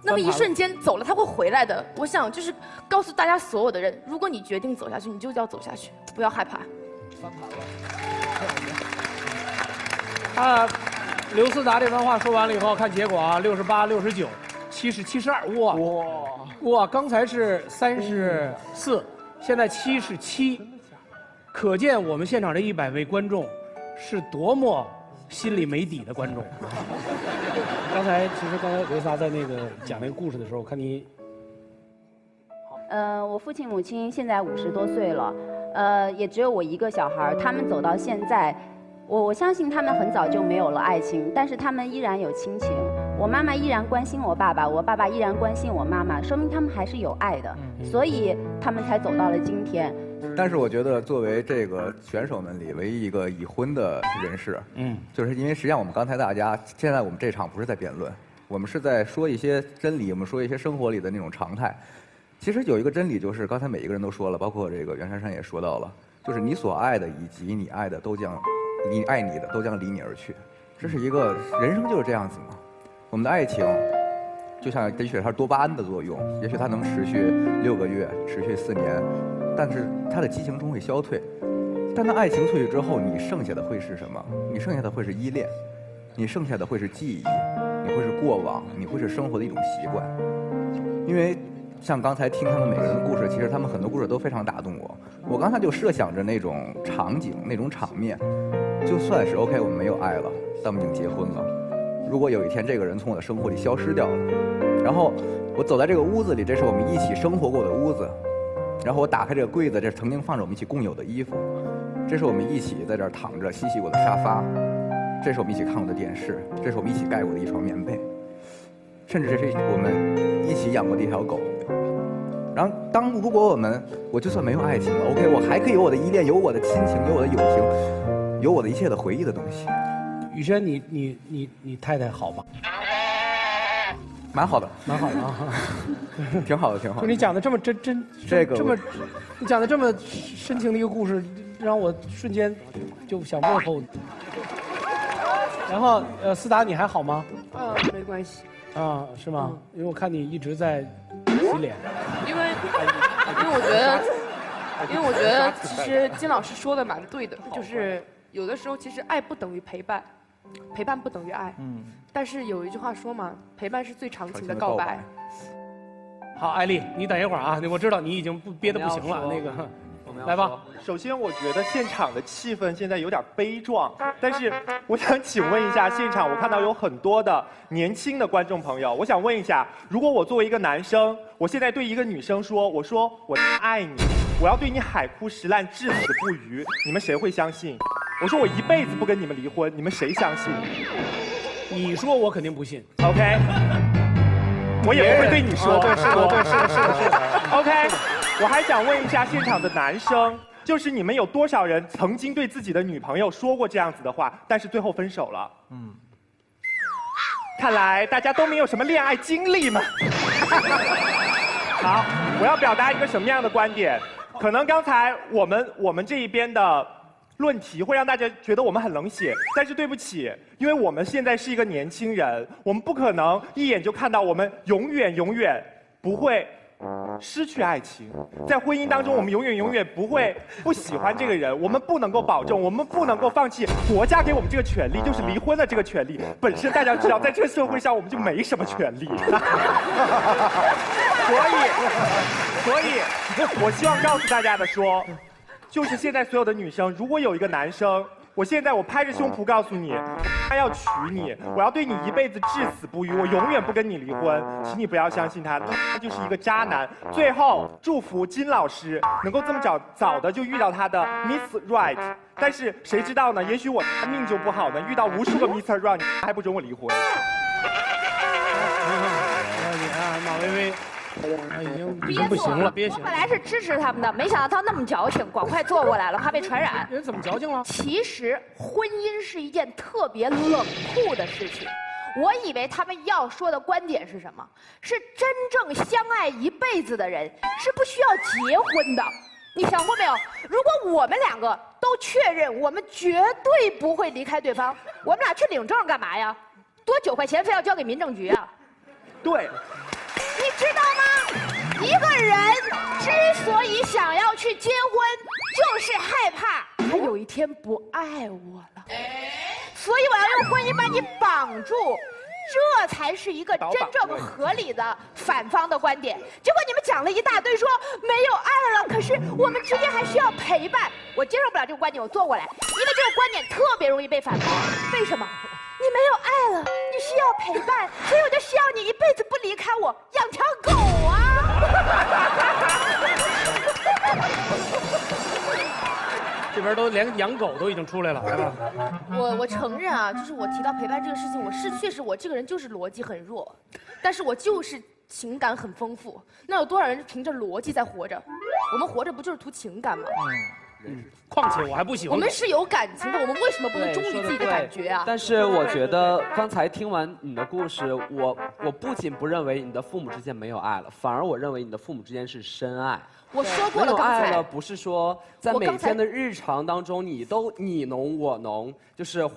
[SPEAKER 7] 那么一瞬间走了，它会回来的。我想就是告诉大家所有的人，如果你决定走下去，你就要走下去，不要害怕。
[SPEAKER 1] 翻盘了。刘思达这番话说完了以后，看结果啊，68、69、70、72，哇！刚才是34，现在77，可见我们现场这100位观众是多么心里没底的观众。刚才刘思达在那个讲那个故事的时候，我看你，
[SPEAKER 13] 我父亲母亲现在50多岁了，也只有我一个小孩，他们走到现在。我相信他们很早就没有了爱情，但是他们依然有亲情。我妈妈依然关心我爸爸，我爸爸依然关心我妈妈，说明他们还是有爱的，所以他们才走到了今天。
[SPEAKER 8] 但是我觉得，作为这个选手们里唯一一个已婚的人士，就是因为实际上我们刚才现在我们这场不是在辩论，我们是在说一些真理，我们说一些生活里的那种常态。其实有一个真理，就是刚才每一个人都说了，包括这个袁姗姗也说到了，就是你所爱的以及你爱的都将。你爱你的都将离你而去，这是一个人生就是这样子嘛。我们的爱情就像也许它是多巴胺的作用，也许它能持续6个月，持续4年，但是它的激情终会消退。但当爱情褪去之后，你剩下的会是什么？你剩下的会是依恋，你剩下的会是记忆，你会是过往，你会是生活的一种习惯。因为像刚才听他们每个人的故事，其实他们很多故事都非常打动我。我刚才就设想着那种场景、那种场面。就算是 OK， 我们没有爱了，但我们已经结婚了。如果有一天这个人从我的生活里消失掉了，然后我走在这个屋子里，这是我们一起生活过的屋子，然后我打开这个柜子，这是曾经放着我们一起共有的衣服，这是我们一起在这儿躺着嬉戏过的沙发，这是我们一起看过的电视，这是我们一起盖过的一床棉被，甚至这是我们一起养过的一条狗。然后如果我就算没有爱情了 ，OK， 我还可以有我的依恋，有我的亲情，有我的友情，有我的一切的回忆的东西。
[SPEAKER 1] 宇轩，你太太好吗？
[SPEAKER 8] 蛮好的，
[SPEAKER 1] 蛮好的啊，
[SPEAKER 8] 挺好的，挺好的。
[SPEAKER 1] 就你讲的这么你讲的这么深情的一个故事，让我瞬间就想问候你。然后思达，你还好吗？
[SPEAKER 11] 没关系。
[SPEAKER 1] 啊，是吗？因为我看你一直在洗脸。
[SPEAKER 11] 因为我觉得，其实金老师说的蛮对的，就是有的时候其实爱不等于陪伴，陪伴不等于爱。但是有一句话说嘛，陪伴是最长情的告白。
[SPEAKER 1] 好，艾丽，你等一会儿啊，我知道你已经憋得不行了，那个。来吧。
[SPEAKER 6] 首先，我觉得现场的气氛现在有点悲壮，但是我想请问一下，现场我看到有很多的年轻的观众朋友，我想问一下，如果我作为一个男生，我现在对一个女生说，我说我爱你，我要对你海枯石烂、至死不渝，你们谁会相信？我说我一辈子不跟你们离婚，你们谁相信？
[SPEAKER 1] 你说我肯定不信。
[SPEAKER 6] OK， 我也不会对你说。
[SPEAKER 1] 对，是的。
[SPEAKER 6] OK。我还想问一下现场的男生，就是你们有多少人曾经对自己的女朋友说过这样子的话，但是最后分手了？看来大家都没有什么恋爱经历嘛。好，我要表达一个什么样的观点？可能刚才我们这一边的论题会让大家觉得我们很冷血，但是对不起，因为我们现在是一个年轻人，我们不可能一眼就看到我们永远不会失去爱情。在婚姻当中，我们永远不会不喜欢这个人，我们不能够保证，我们不能够放弃国家给我们这个权利，就是离婚的这个权利。本身大家知道，在这个社会上我们就没什么权利。所以，我希望告诉大家的说，就是现在所有的女生，如果有一个男生，我现在拍着胸脯告诉你，他要娶你，我要对你一辈子至死不渝，我永远不跟你离婚，请你不要相信他，他就是一个渣男。最后祝福金老师能够这么早的就遇到他的 Miss Right， 但是谁知道呢？也许我命就不好呢，遇到无数个 Mr. Right， 还不准我离婚。
[SPEAKER 1] 马薇薇。已经不行了，憋行了。
[SPEAKER 7] 我本来是支持他们的，没想到他那么矫情，赶快坐过来了，怕被传染。
[SPEAKER 1] 人怎么矫情了？
[SPEAKER 7] 其实婚姻是一件特别冷酷的事情。我以为他们要说的观点是什么？是真正相爱一辈子的人是不需要结婚的。你想过没有？如果我们两个都确认我们绝对不会离开对方，我们俩去领证干嘛呀？多9块钱非要交给民政局啊？
[SPEAKER 6] 对。
[SPEAKER 7] 你知道吗？一个人之所以想要去结婚，就是害怕他有一天不爱我了，所以我要用婚姻把你绑住，这才是一个真正合理的反方的观点。结果你们讲了一大堆，说没有爱了，可是我们之间还需要陪伴。我接受不了这个观点，我坐过来，因为这个观点特别容易被反驳。为什么？你没有爱了，你需要陪伴，所以我就需要你一辈子不离开我，养条狗啊！
[SPEAKER 1] 这边都连养狗都已经出来了，是吧？
[SPEAKER 7] 我承认啊，就是我提到陪伴这个事情，我是确实我这个人就是逻辑很弱，但是我就是情感很丰富。那有多少人凭着逻辑在活着？我们活着不就是图情感吗？
[SPEAKER 1] 况且我还不喜欢。
[SPEAKER 7] 我们是有感情的，我们为什么不能忠于自己的感觉啊？
[SPEAKER 9] 但是我觉得刚才听完你的故事，我不仅不认为你的父母之间没有爱了，反而我认为你的父母之间是深爱。
[SPEAKER 7] 我说过了，
[SPEAKER 9] 没有爱了，不是说在每天的日常当中你都你侬我侬，就是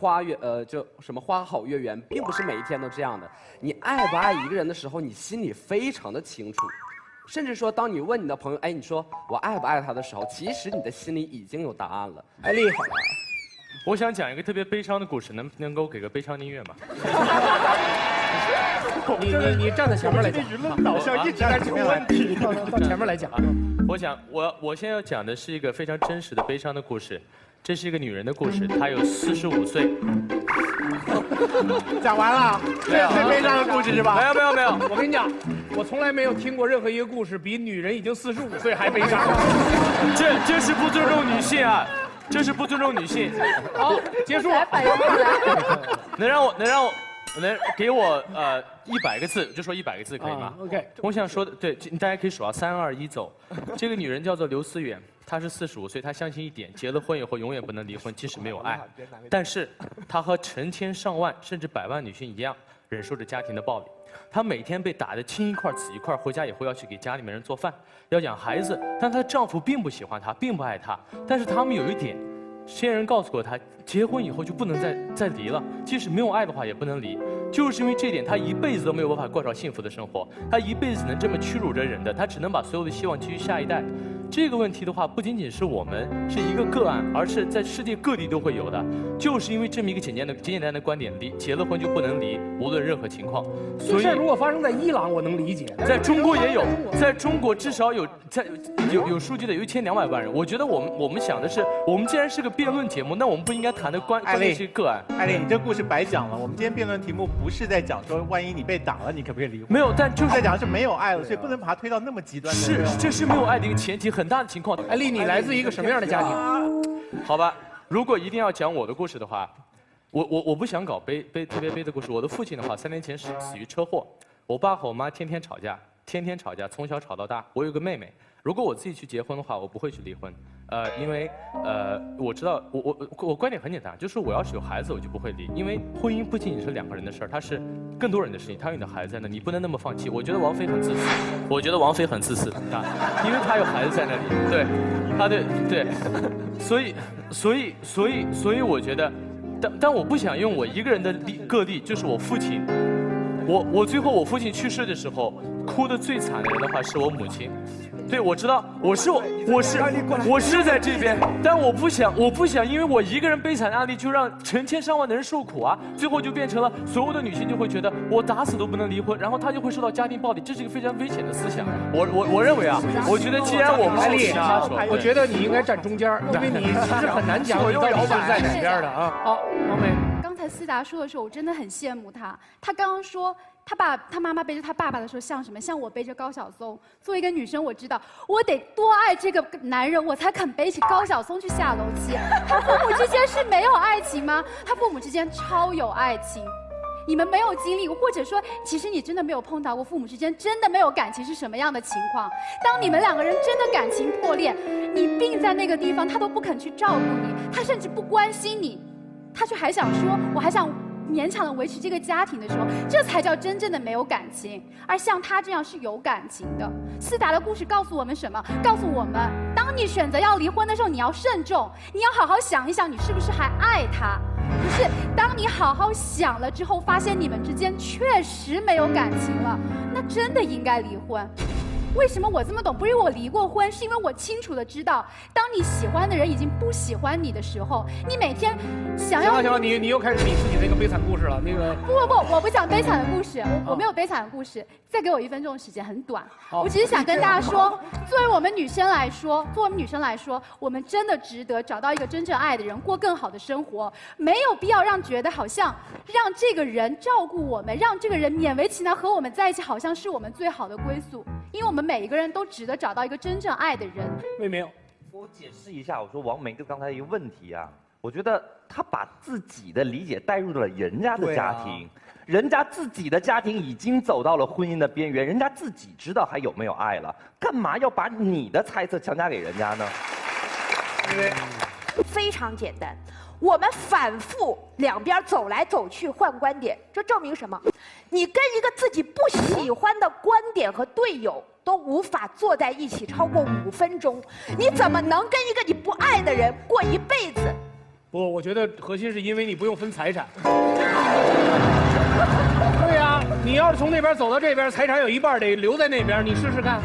[SPEAKER 9] 就什么花好月圆，并不是每一天都这样的。你爱不爱一个人的时候，你心里非常的清楚。甚至说，当你问你的朋友，哎，你说我爱不爱他的时候，其实你的心里已经有答案了。
[SPEAKER 1] 哎，厉害了！
[SPEAKER 12] 我想讲一个特别悲伤的故事，能够给个悲伤音乐吗？
[SPEAKER 1] 你站在前面来讲。
[SPEAKER 6] 舆论导向一直在出问题。
[SPEAKER 1] 到前面来讲。
[SPEAKER 12] 我现在要讲的是一个非常真实的悲伤的故事。这是一个女人的故事，她有45岁。
[SPEAKER 6] 讲完了，这是最悲伤的故事是吧？
[SPEAKER 12] 没有，
[SPEAKER 1] 我跟你讲，我从来没有听过任何一个故事比女人已经45岁还悲伤。
[SPEAKER 12] 这是不尊重女性啊！这是不尊重女性。
[SPEAKER 1] 好，结束了。
[SPEAKER 12] 能给我100个字，就说100个字可以吗
[SPEAKER 1] ？OK。
[SPEAKER 12] 我想说的，对，大家可以数啊，3、2、1走。这个女人叫做刘思远，她是45岁，她相信一点，结了婚以后永远不能离婚，即使没有爱。但是她和成千上万甚至百万女性一样，忍受着家庭的暴力。她每天被打得青一块紫一块，回家以后要去给家里面人做饭，要养孩子。但她的丈夫并不喜欢她，并不爱她。但是他们有一点。先人告诉过她，结婚以后就不能再离了，即使没有爱的话也不能离。就是因为这点，她一辈子都没有办法过上幸福的生活，她一辈子能这么屈辱着人的，她只能把所有的希望寄予下一代。这个问题的话，不仅仅是我们是一个个案，而是在世界各地都会有的。就是因为这么一个简简单的观点，结了婚就不能离，无论任何情况。
[SPEAKER 1] 所以如果发生在伊朗，我能理解。
[SPEAKER 12] 在中国也有，在中国至少有数据的有1200万人。我觉得我们想的是，我们既然是个辩论节目，那我们不应该谈的关键是个案。
[SPEAKER 3] 艾丽，你这故事白讲了。我们今天辩论题目不是在讲说，万一你被打了，你可不可以离婚？
[SPEAKER 12] 没有，但就是
[SPEAKER 3] 在讲的是没有爱了，所以不能把它推到那么极端的。
[SPEAKER 12] 这是没有爱的一个前提，很大的情况。
[SPEAKER 1] 艾丽，你来自一个什么样的家庭？
[SPEAKER 12] 好吧，如果一定要讲我的故事的话，我不想搞特别悲的故事。我的父亲的话，3年前死于车祸。我爸和我妈天天吵架，从小吵到大。我有个妹妹。如果我自己去结婚的话，我不会去离婚，因为我知道我观点很简单，就是我要是有孩子，我就不会离，因为婚姻不仅仅是2个人的事儿，它是更多人的事情。他有你的孩子在那，你不能那么放弃。我觉得王菲很自私，啊，因为她有孩子在那里，对，她对，所以我觉得，但我不想用我一个人的个例，就是我父亲。我最后我父亲去世的时候，哭得最惨的人的话是我母亲。对，我知道，我是在这边，但我不想，因为我一个人悲惨的案例就让成千上万的人受苦啊，最后就变成了所有的女性就会觉得我打死都不能离婚，然后她就会受到家庭暴力，这是一个非常危险的思想。我认为啊，我觉得既然我们是奇葩说，
[SPEAKER 1] 我觉得你应该站中间，因为你其实很难讲你到底是在哪边的啊。好，王梅。
[SPEAKER 4] 刚才思达说的时候，我真的很羡慕他。他刚刚说他妈妈背着他爸爸的时候像什么？像我背着高晓松。作为一个女生，我知道我得多爱这个男人，我才肯背起高晓松去下楼梯。他父母之间是没有爱情吗？他父母之间超有爱情。你们没有经历，或者说，其实你真的没有碰到过父母之间真的没有感情是什么样的情况。当你们两个人真的感情破裂，你病在那个地方，他都不肯去照顾你，他甚至不关心你，他却还想说，我还想勉强的维持这个家庭的时候，这才叫真正的没有感情。而像他这样是有感情的。思达的故事告诉我们什么？告诉我们，当你选择要离婚的时候，你要慎重，你要好好想一想，你是不是还爱他。可是，当你好好想了之后，发现你们之间确实没有感情了，那真的应该离婚。为什么我这么懂？不是我离过婚，是因为我清楚的知道，当你喜欢的人已经不喜欢你的时候，你每天想要……
[SPEAKER 1] 行了，你又开始你自己那个悲惨故事了。那个
[SPEAKER 4] 不，我不讲悲惨的故事，我没有悲惨的故事。再给我1分钟的时间，很短。我只是想跟大家说，作为我们女生来说，我们真的值得找到一个真正爱的人，过更好的生活。没有必要觉得好像让这个人照顾我们，让这个人勉为其难和我们在一起，好像是我们最好的归宿。因为我们每一个人都值得找到一个真正爱的人。
[SPEAKER 1] 魏明，
[SPEAKER 15] 我解释一下，我说王梅就刚才一个问题啊，我觉得他把自己的理解带入了人家的家庭，人家自己的家庭已经走到了婚姻的边缘，人家自己知道还有没有爱了，干嘛要把你的猜测强加给人家呢？
[SPEAKER 17] 非常简单。我们反复两边走来走去换观点，这证明什么？你跟一个自己不喜欢的观点和队友都无法坐在一起超过5分钟，你怎么能跟一个你不爱的人过一辈子？
[SPEAKER 1] 不，我觉得核心是因为你不用分财产。对呀，你要是从那边走到这边，财产有一半得留在那边，你试试看。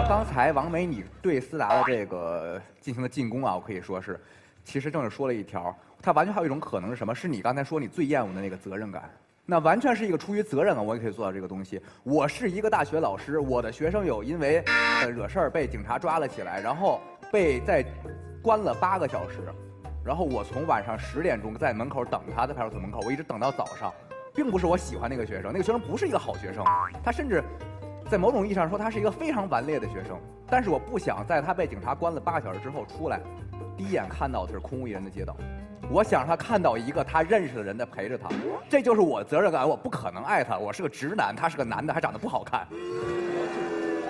[SPEAKER 8] 刚才王梅你对思达的这个进行的进攻啊，我可以说是。其实正是说了一条，他完全还有一种可能是什么？是你刚才说你最厌恶的那个责任感，那完全是一个出于责任感，我也可以做到这个东西。我是一个大学老师，我的学生有因为惹事儿被警察抓了起来，然后被在关了8个小时，然后我从晚上10点钟在门口等他，在派出所门口，我一直等到早上，并不是我喜欢那个学生，那个学生不是一个好学生，他甚至在某种意义上说他是一个非常顽劣的学生，但是我不想在他被警察关了8个小时之后出来。第一眼看到的是空无一人的街道，我想让他看到一个他认识的人在陪着他，这就是我责任感。我不可能爱他，我是个直男，他是个男的，还长得不好看，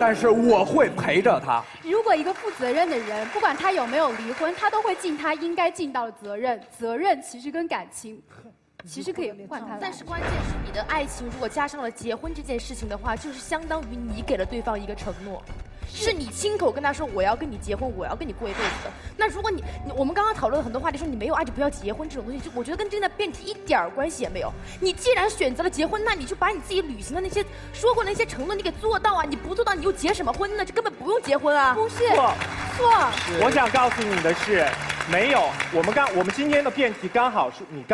[SPEAKER 8] 但是我会陪着他。
[SPEAKER 4] 如果一个负责任的人，不管他有没有离婚，他都会尽他应该尽到的责任。责任其实跟感情，其实可以换开来。
[SPEAKER 7] 但是关键是你的爱情如果加上了结婚这件事情的话，就是相当于你给了对方一个承诺。是你亲口跟他说我要跟你结婚，我要跟你过一辈子的。那如果我们刚刚讨论了很多话题，说你没有爱就不要结婚这种东西，就我觉得跟这个辩题一点关系也没有。你既然选择了结婚，那你就把你自己履行的那些说过那些承诺你给做到啊！你不做到，你又结什么婚呢？这根本不用结婚啊！
[SPEAKER 4] 不是，
[SPEAKER 17] 错。
[SPEAKER 6] 我想告诉你的是，没有。我们今天的辩题你刚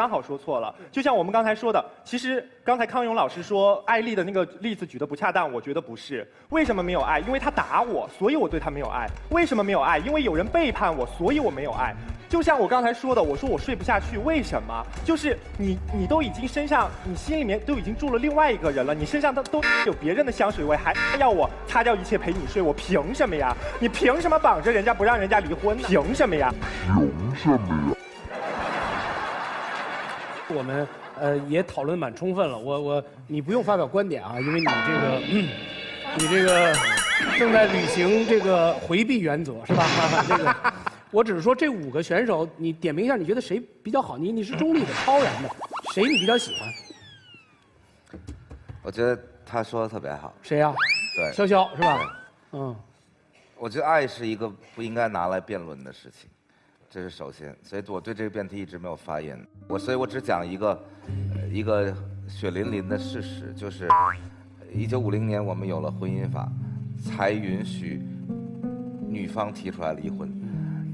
[SPEAKER 6] 好说错了。就像我们刚才说的，其实刚才康永老师说艾丽的那个例子举得不恰当，我觉得不是。为什么没有爱？因为他打我，所以我对他没有爱。为什么没有爱？因为有人背叛我，所以我没有爱。就像我刚才说的，我说我睡不下去，为什么？就是你都已经身上，你心里面都已经住了另外一个人了，你身上都有别人的香水味，还要我擦掉一切陪你睡，我凭什么呀？你凭什么绑着人家不让人家离婚呢？凭什么呀？凭什么呀？
[SPEAKER 1] 我们也讨论蛮充分了，你不用发表观点啊，因为你这个正在履行这个回避原则是吧？这个。我只是说这5个选手，你点评一下，你觉得谁比较好？你是中立的、超然的，谁你比较喜欢？
[SPEAKER 2] 我觉得他说的特别好。
[SPEAKER 1] 谁呀？
[SPEAKER 2] 对，
[SPEAKER 1] 潇潇是吧？嗯，我
[SPEAKER 2] 觉得爱是一个不应该拿来辩论的事情，这是首先。所以我对这个辩题一直没有发言。所以我只讲一个血淋淋的事实，就是1950年我们有了婚姻法，才允许女方提出来离婚。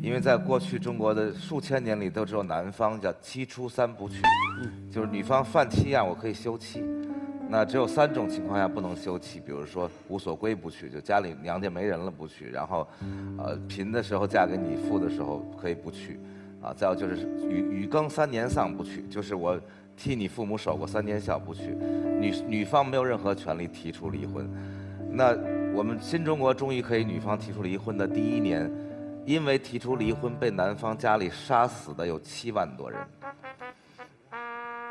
[SPEAKER 2] 因为在过去中国的数千年里，都只有男方叫妻出三不去，就是女方犯妻案我可以休妻，那只有3种情况下不能休妻，比如说无所归不去，就家里娘家没人了不去，然后贫的时候嫁给你，富的时候可以不去，啊，再有就是雨耕3年丧不去，就是我替你父母守过3年孝不去，女方没有任何权利提出离婚。那我们新中国终于可以女方提出离婚的第1年。因为提出离婚被男方家里杀死的有7万多人。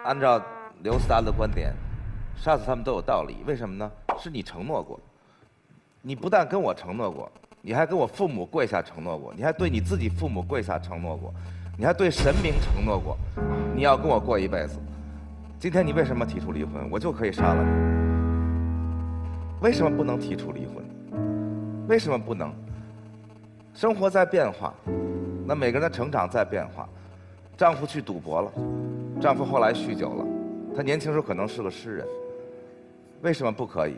[SPEAKER 2] 按照刘斯达的观点，杀死他们都有道理。为什么呢？是你承诺过，你不但跟我承诺过，你还跟我父母跪下承诺过，你还对你自己父母跪下承诺过，你还对神明承诺过，你要跟我过一辈子。今天你为什么提出离婚？我就可以杀了你。为什么不能提出离婚？为什么不能？生活在变化，那每个人的成长在变化。丈夫去赌博了，丈夫后来酗酒了，他年轻时候可能是个诗人，为什么不可以？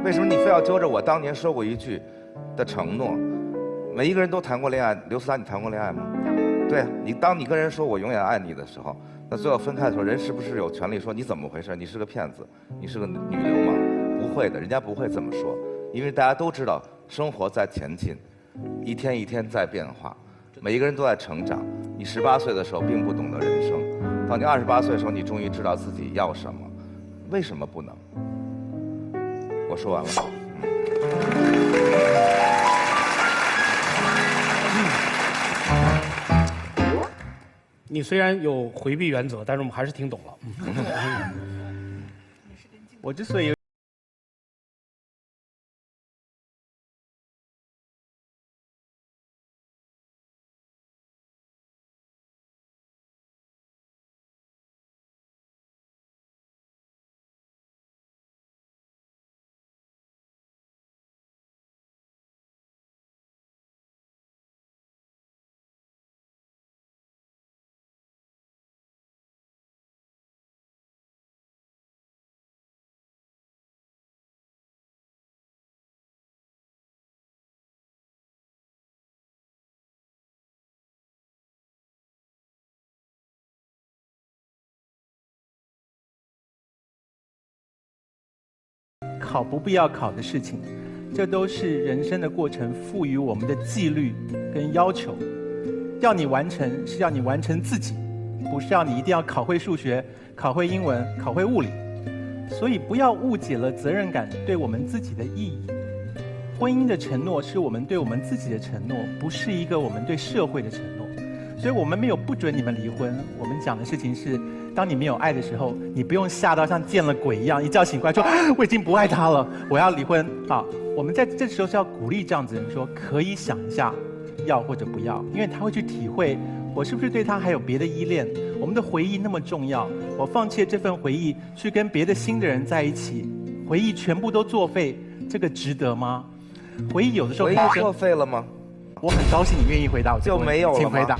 [SPEAKER 2] 为什么你非要揪着我当年说过一句的承诺？每一个人都谈过恋爱，刘斯达，你谈过恋爱吗？对啊，当你跟人说我永远爱你的时候，那最后分开的时候，人是不是有权利说你怎么回事？你是个骗子，你是个女流氓？不会的，人家不会这么说，因为大家都知道生活在前进。一天一天在变化，每一个人都在成长。你18岁的时候并不懂得人生，到你28岁的时候，你终于知道自己要什么。为什么不能？我说完了。
[SPEAKER 1] 你虽然有回避原则，但是我们还是听懂了。
[SPEAKER 3] 我之所以考不必要考的事情，这都是人生的过程赋予我们的纪律跟要求。要你完成，是要你完成自己，不是要你一定要考会数学、考会英文、考会物理。所以不要误解了责任感对我们自己的意义。婚姻的承诺是我们对我们自己的承诺，不是一个我们对社会的承诺。所以我们没有不准你们离婚，我们讲的事情是，当你没有爱的时候，你不用吓到像见了鬼一样，一觉醒过来说我已经不爱他了，我要离婚啊！我们在这时候是要鼓励这样子的人说，可以想一下，要或者不要，因为他会去体会我是不是对他还有别的依恋。我们的回忆那么重要，我放弃了这份回忆去跟别的新的人在一起，回忆全部都作废，这个值得吗？回忆有的时候
[SPEAKER 2] 回忆作废了吗？
[SPEAKER 3] 我很高兴你愿意回答我这个问题，
[SPEAKER 2] 就没有了吗？
[SPEAKER 3] 请回答。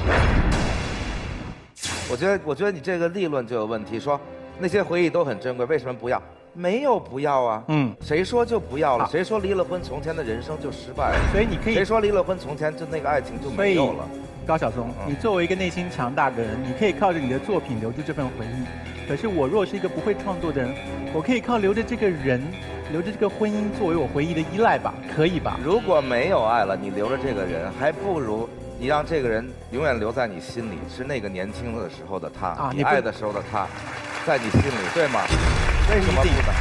[SPEAKER 2] 我觉得你这个立论就有问题，说那些回忆都很珍贵，为什么不要？没有不要啊，谁说就不要了？谁说离了婚从前的人生就失败了？
[SPEAKER 3] 所以你可以，
[SPEAKER 2] 谁说离了婚从前就那个爱情就没有了？
[SPEAKER 3] 高晓松，你作为一个内心强大的人，你可以靠着你的作品留住这份回忆。可是我若是一个不会创作的人，我可以靠留着这个人，留着这个婚姻作为我回忆的依赖吧？可以吧？
[SPEAKER 2] 如果没有爱了，你留着这个人，还不如你让这个人永远留在你心里，是那个年轻的时候的他，啊，你爱的时候的他，在你心里，对吗？为什么不呢？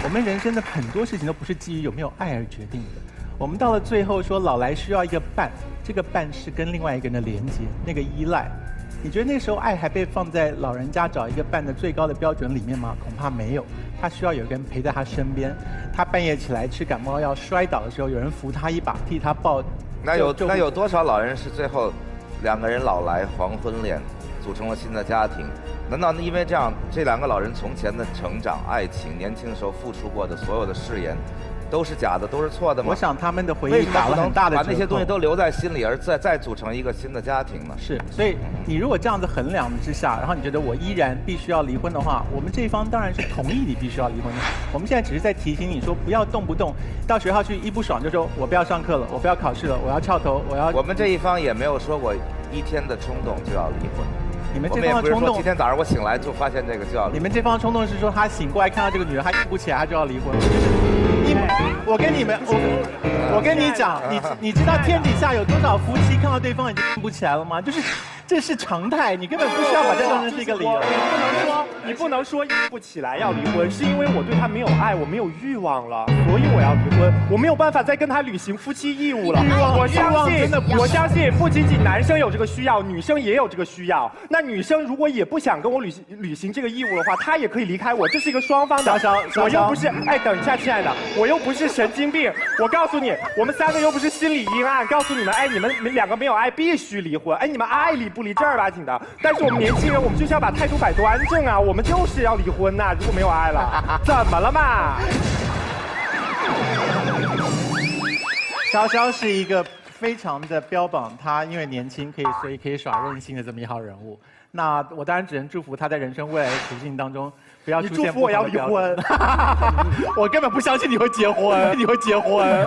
[SPEAKER 3] 我们人生的很多事情都不是基于有没有爱而决定的。我们到了最后说老来需要一个伴，这个伴是跟另外一个人的连接，那个依赖。你觉得那时候爱还被放在老人家找一个伴的最高的标准里面吗？恐怕没有。他需要有个人陪在他身边，他半夜起来吃感冒药摔倒的时候，有人扶他一把，替他抱。
[SPEAKER 2] 那有多少老人是最后2个人老来黄昏恋，组成了新的家庭？难道因为这样，这2个老人从前的成长、爱情、年轻的时候付出过的所有的誓言，都是假的，都是错的吗？
[SPEAKER 3] 我想他们的回
[SPEAKER 2] 为什么
[SPEAKER 3] 忆打了
[SPEAKER 2] 不能
[SPEAKER 3] 很大的折扣。
[SPEAKER 2] 把那些东西都留在心里，而再组成一个新的家庭呢？
[SPEAKER 3] 是，所以你如果这样子衡量之下，然后你觉得我依然必须要离婚的话，我们这一方当然是同意你必须要离婚的。我们现在只是在提醒你说，不要动不动到学校去一不爽就说我不要上课了，我不要考试了，我要翘头，我要。
[SPEAKER 2] 我们这一方也没有说过一天的冲动就要离婚。
[SPEAKER 3] 你们这方的冲动，
[SPEAKER 2] 今天早上我醒来就发现这个就要离婚。
[SPEAKER 3] 你们这方冲动是说他醒过来看到这个女人，他硬不起来，他就要离婚。我跟你们，我跟你讲，你知道天底下有多少夫妻看到对方已经硬不起来了吗？就是这是常态，你根本不需要把这当成是一个理由。
[SPEAKER 6] 你不能说硬不起来要离婚，是因为我对他没有爱，我没有欲望了，所以我要离婚。我没有办法再跟他履行夫妻义务了。我相信不仅仅男生有这个需要，女生也有这个需要。那女生如果也不想跟我履行这个义务的话，她也可以离开我，这是一个双方的。我又不是，哎，等一下，亲爱的，我又不是神经病。我告诉你，我们3个又不是心理阴暗，告诉你们，哎，你们2个没有爱，必须离婚。哎，你们爱离不离正儿八经的。但是我们年轻人，我们就是要把态度摆端正啊，我们就是要离婚呐。如果没有爱了，怎么了嘛？
[SPEAKER 3] 潇潇是一个非常的标榜他因为年轻所以可以耍任性的这么一号人物。那我当然只能祝福他在人生未来的处境当中不要出现。
[SPEAKER 6] 你祝福我要离婚？
[SPEAKER 3] 我根本不相信你会结婚，你会结婚。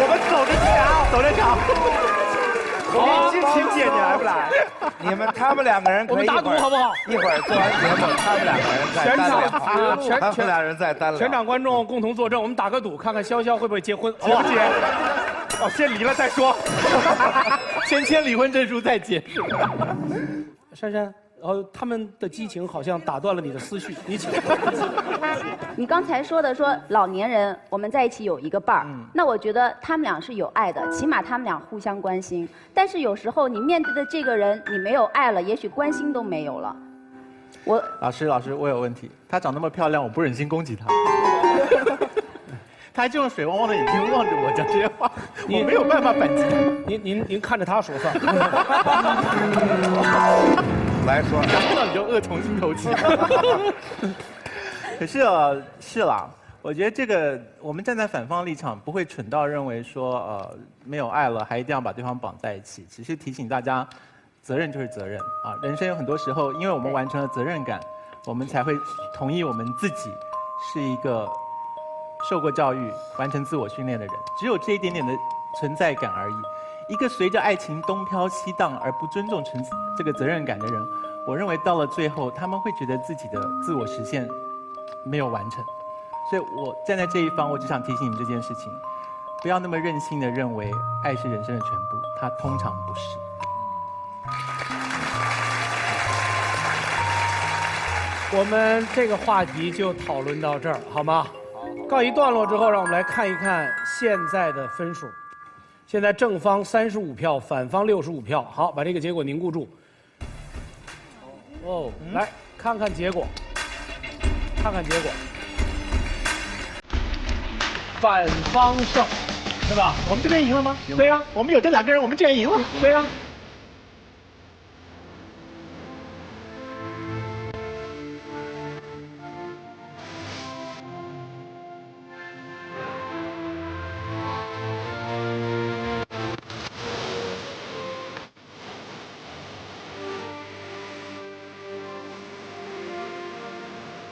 [SPEAKER 6] 我们走着瞧，走着瞧。年轻琴姐，你来不来？
[SPEAKER 2] 他们2个人可以，
[SPEAKER 1] 我们打赌好不好？
[SPEAKER 2] 一会儿做完节目，他们2个人再单聊。他们2人再单聊。
[SPEAKER 1] 全场观众共同作证，我们打个赌，看看潇潇会不会结婚，
[SPEAKER 6] 结不结？哦，先离了再说，
[SPEAKER 3] 先签离婚证书再结。
[SPEAKER 1] 珊珊，他们的激情好像打断了你的思绪，你请。
[SPEAKER 13] 你刚才说老年人我们在一起有一个伴儿，那我觉得他们俩是有爱的，起码他们俩互相关心。但是有时候你面对的这个人，你没有爱了，也许关心都没有了。
[SPEAKER 3] 老师，我有问题。她长那么漂亮，我不忍心攻击她。她还就用水汪汪的眼睛望着我讲这些话，我没有办法反击。
[SPEAKER 1] 您看着她说算。
[SPEAKER 2] 来说，
[SPEAKER 3] 看到你就恶从心头起。可是是啦，我觉得这个我们站在反方立场，不会蠢到认为说没有爱了还一定要把对方绑在一起，只是提醒大家，责任就是责任啊。人生有很多时候，因为我们完成了责任感，我们才会同意我们自己是一个受过教育、完成自我训练的人，只有这一点点的存在感而已。一个随着爱情东飘西荡而不尊重这个责任感的人，我认为到了最后，他们会觉得自己的自我实现没有完成。所以我站在这一方，我只想提醒你们这件事情，不要那么任性的认为爱是人生的全部，它通常不是。
[SPEAKER 1] 我们这个话题就讨论到这儿，好吗？告一段落之后，让我们来看一看现在的分数。现在正方35票，反方65票。好，把这个结果凝固住。来看看结果，反方胜，对吧？
[SPEAKER 3] 我们这边赢了吗？
[SPEAKER 1] 对呀，
[SPEAKER 3] 我们有这2个人，我们竟然赢了。
[SPEAKER 1] 对呀。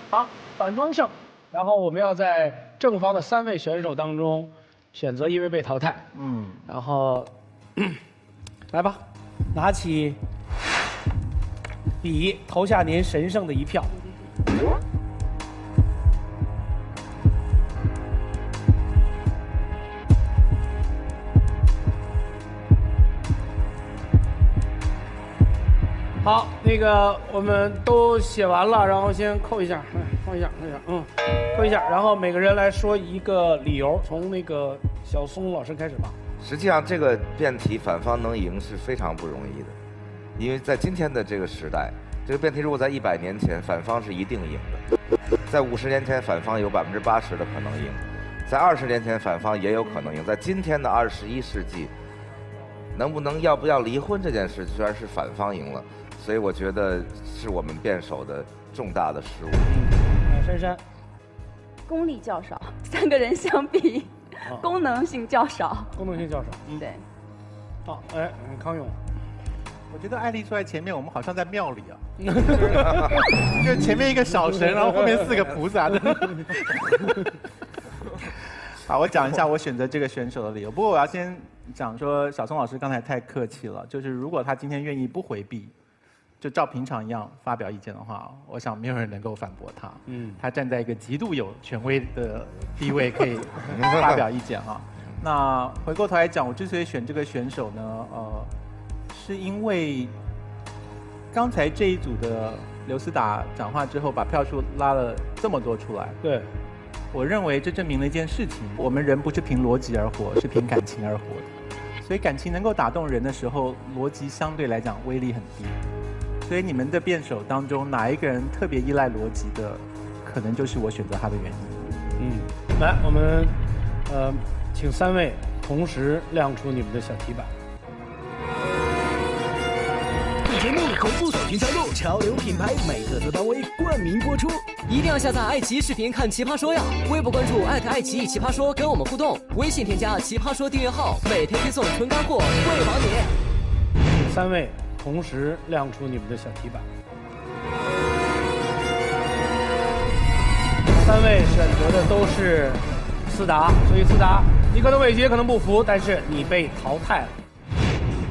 [SPEAKER 1] 好，反方胜。然后我们要在正方的3位选手当中选择1位被淘汰。然后来吧，拿起笔，投下您神圣的一票。好，那个我们都写完了，然后先扣一下，扣一下，扣一下，然后每个人来说一个理由，从那个小松老师开始吧。
[SPEAKER 2] 实际上，这个辩题反方能赢是非常不容易的，因为在今天的这个时代，这个辩题如果在100年前，反方是一定赢的；在50年前，反方有80%的可能赢；在20年前反方也有可能赢，在今天的21世纪，要不要离婚这件事，居然是反方赢了，所以我觉得是我们辩手的重大的失误。
[SPEAKER 1] 珊珊，
[SPEAKER 13] 功力较少，3个人相比，功能性较少。
[SPEAKER 1] 功能性较少，
[SPEAKER 13] 对。
[SPEAKER 1] 好，康永，
[SPEAKER 3] 我觉得艾丽坐在前面，我们好像在庙里啊，就前面一个小神，然后后面4个菩萨的。好，我讲一下我选择这个选手的理由。不过我要先讲说，小松老师刚才太客气了，就是如果他今天愿意不回避，就照平常一样发表意见的话，我想没有人能够反驳他。他站在一个极度有权威的地位，可以发表意见哈。那回过头来讲，我之所以选这个选手呢，是因为刚才这一组的刘思达讲话之后，把票数拉了这么多出来。
[SPEAKER 1] 对，
[SPEAKER 3] 我认为这证明了一件事情：我们人不是凭逻辑而活，是凭感情而活的。所以感情能够打动人的时候，逻辑相对来讲威力很低。所以你们的辩手当中，哪一个人特别依赖逻辑的，可能就是我选择他的原因。
[SPEAKER 1] 来，我们请3位同时亮出你们的小题板。
[SPEAKER 14] 本节目同步走寻常路，潮流品牌美特斯邦威冠名播出。
[SPEAKER 21] 一定要下载爱奇艺视频看奇葩说呀！微博关注爱奇艺奇葩说，跟我们互动。微信添加奇葩说订阅号，每天推送纯干货，喂饱你。
[SPEAKER 1] 请3位同时亮出你们的小题板。3位选择的都是思达，所以思达，你可能委屈，可能不服，但是你被淘汰了。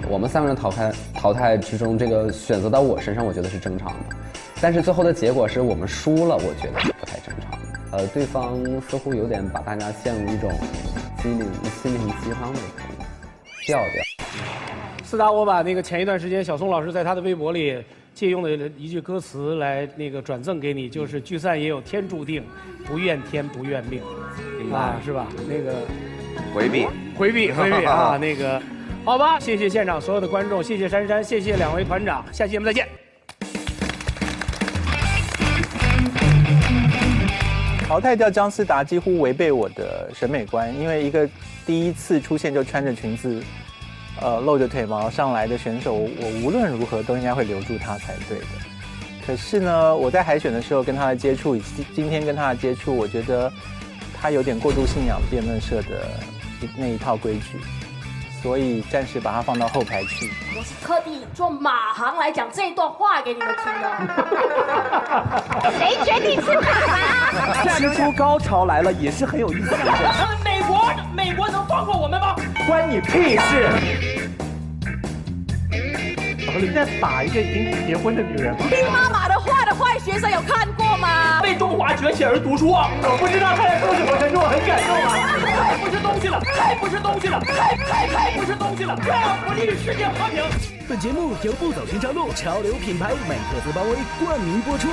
[SPEAKER 9] 我们3个人淘汰之中，这个选择到我身上，我觉得是正常的。但是最后的结果是我们输了，我觉得是不太正常。对方似乎有点把大家陷入一种心灵鸡汤的调调。
[SPEAKER 1] 思达，我把那个前一段时间小松老师在他的微博里借用的一句歌词来转赠给你，就是聚散也有天注定，不怨天不怨命，是吧？
[SPEAKER 2] 回避
[SPEAKER 1] 啊，好吧，谢谢现场所有的观众，谢谢珊珊，谢谢2位团长，下期节目再见。
[SPEAKER 3] 淘汰掉姜思达几乎违背我的审美观，因为一个第一次出现就穿着裙子，露着腿毛上来的选手，我无论如何都应该会留住他才对的。可是呢，我在海选的时候跟他的接触，以及今天跟他的接触，我觉得他有点过度信仰辩论社的那一套规矩。所以暂时把它放到后排去。
[SPEAKER 17] 我是特地做马航来讲这一段话给你们听的。谁决定是马航？
[SPEAKER 6] 吃出高潮来了也是很有意思的。
[SPEAKER 5] 美国能放过我们吗？
[SPEAKER 6] 关你屁事！你在打一个已经结婚的女人吗？
[SPEAKER 17] 听妈妈的话的坏学生有看过吗？
[SPEAKER 5] 为中华崛起而读书啊！我不知道他在说什么，可是我很感动啊！太不是东西了，太不是东西了，太不是东西了！这样不利于世界和平。
[SPEAKER 14] 本节目由不走寻常路潮流品牌美特斯邦威冠名播出。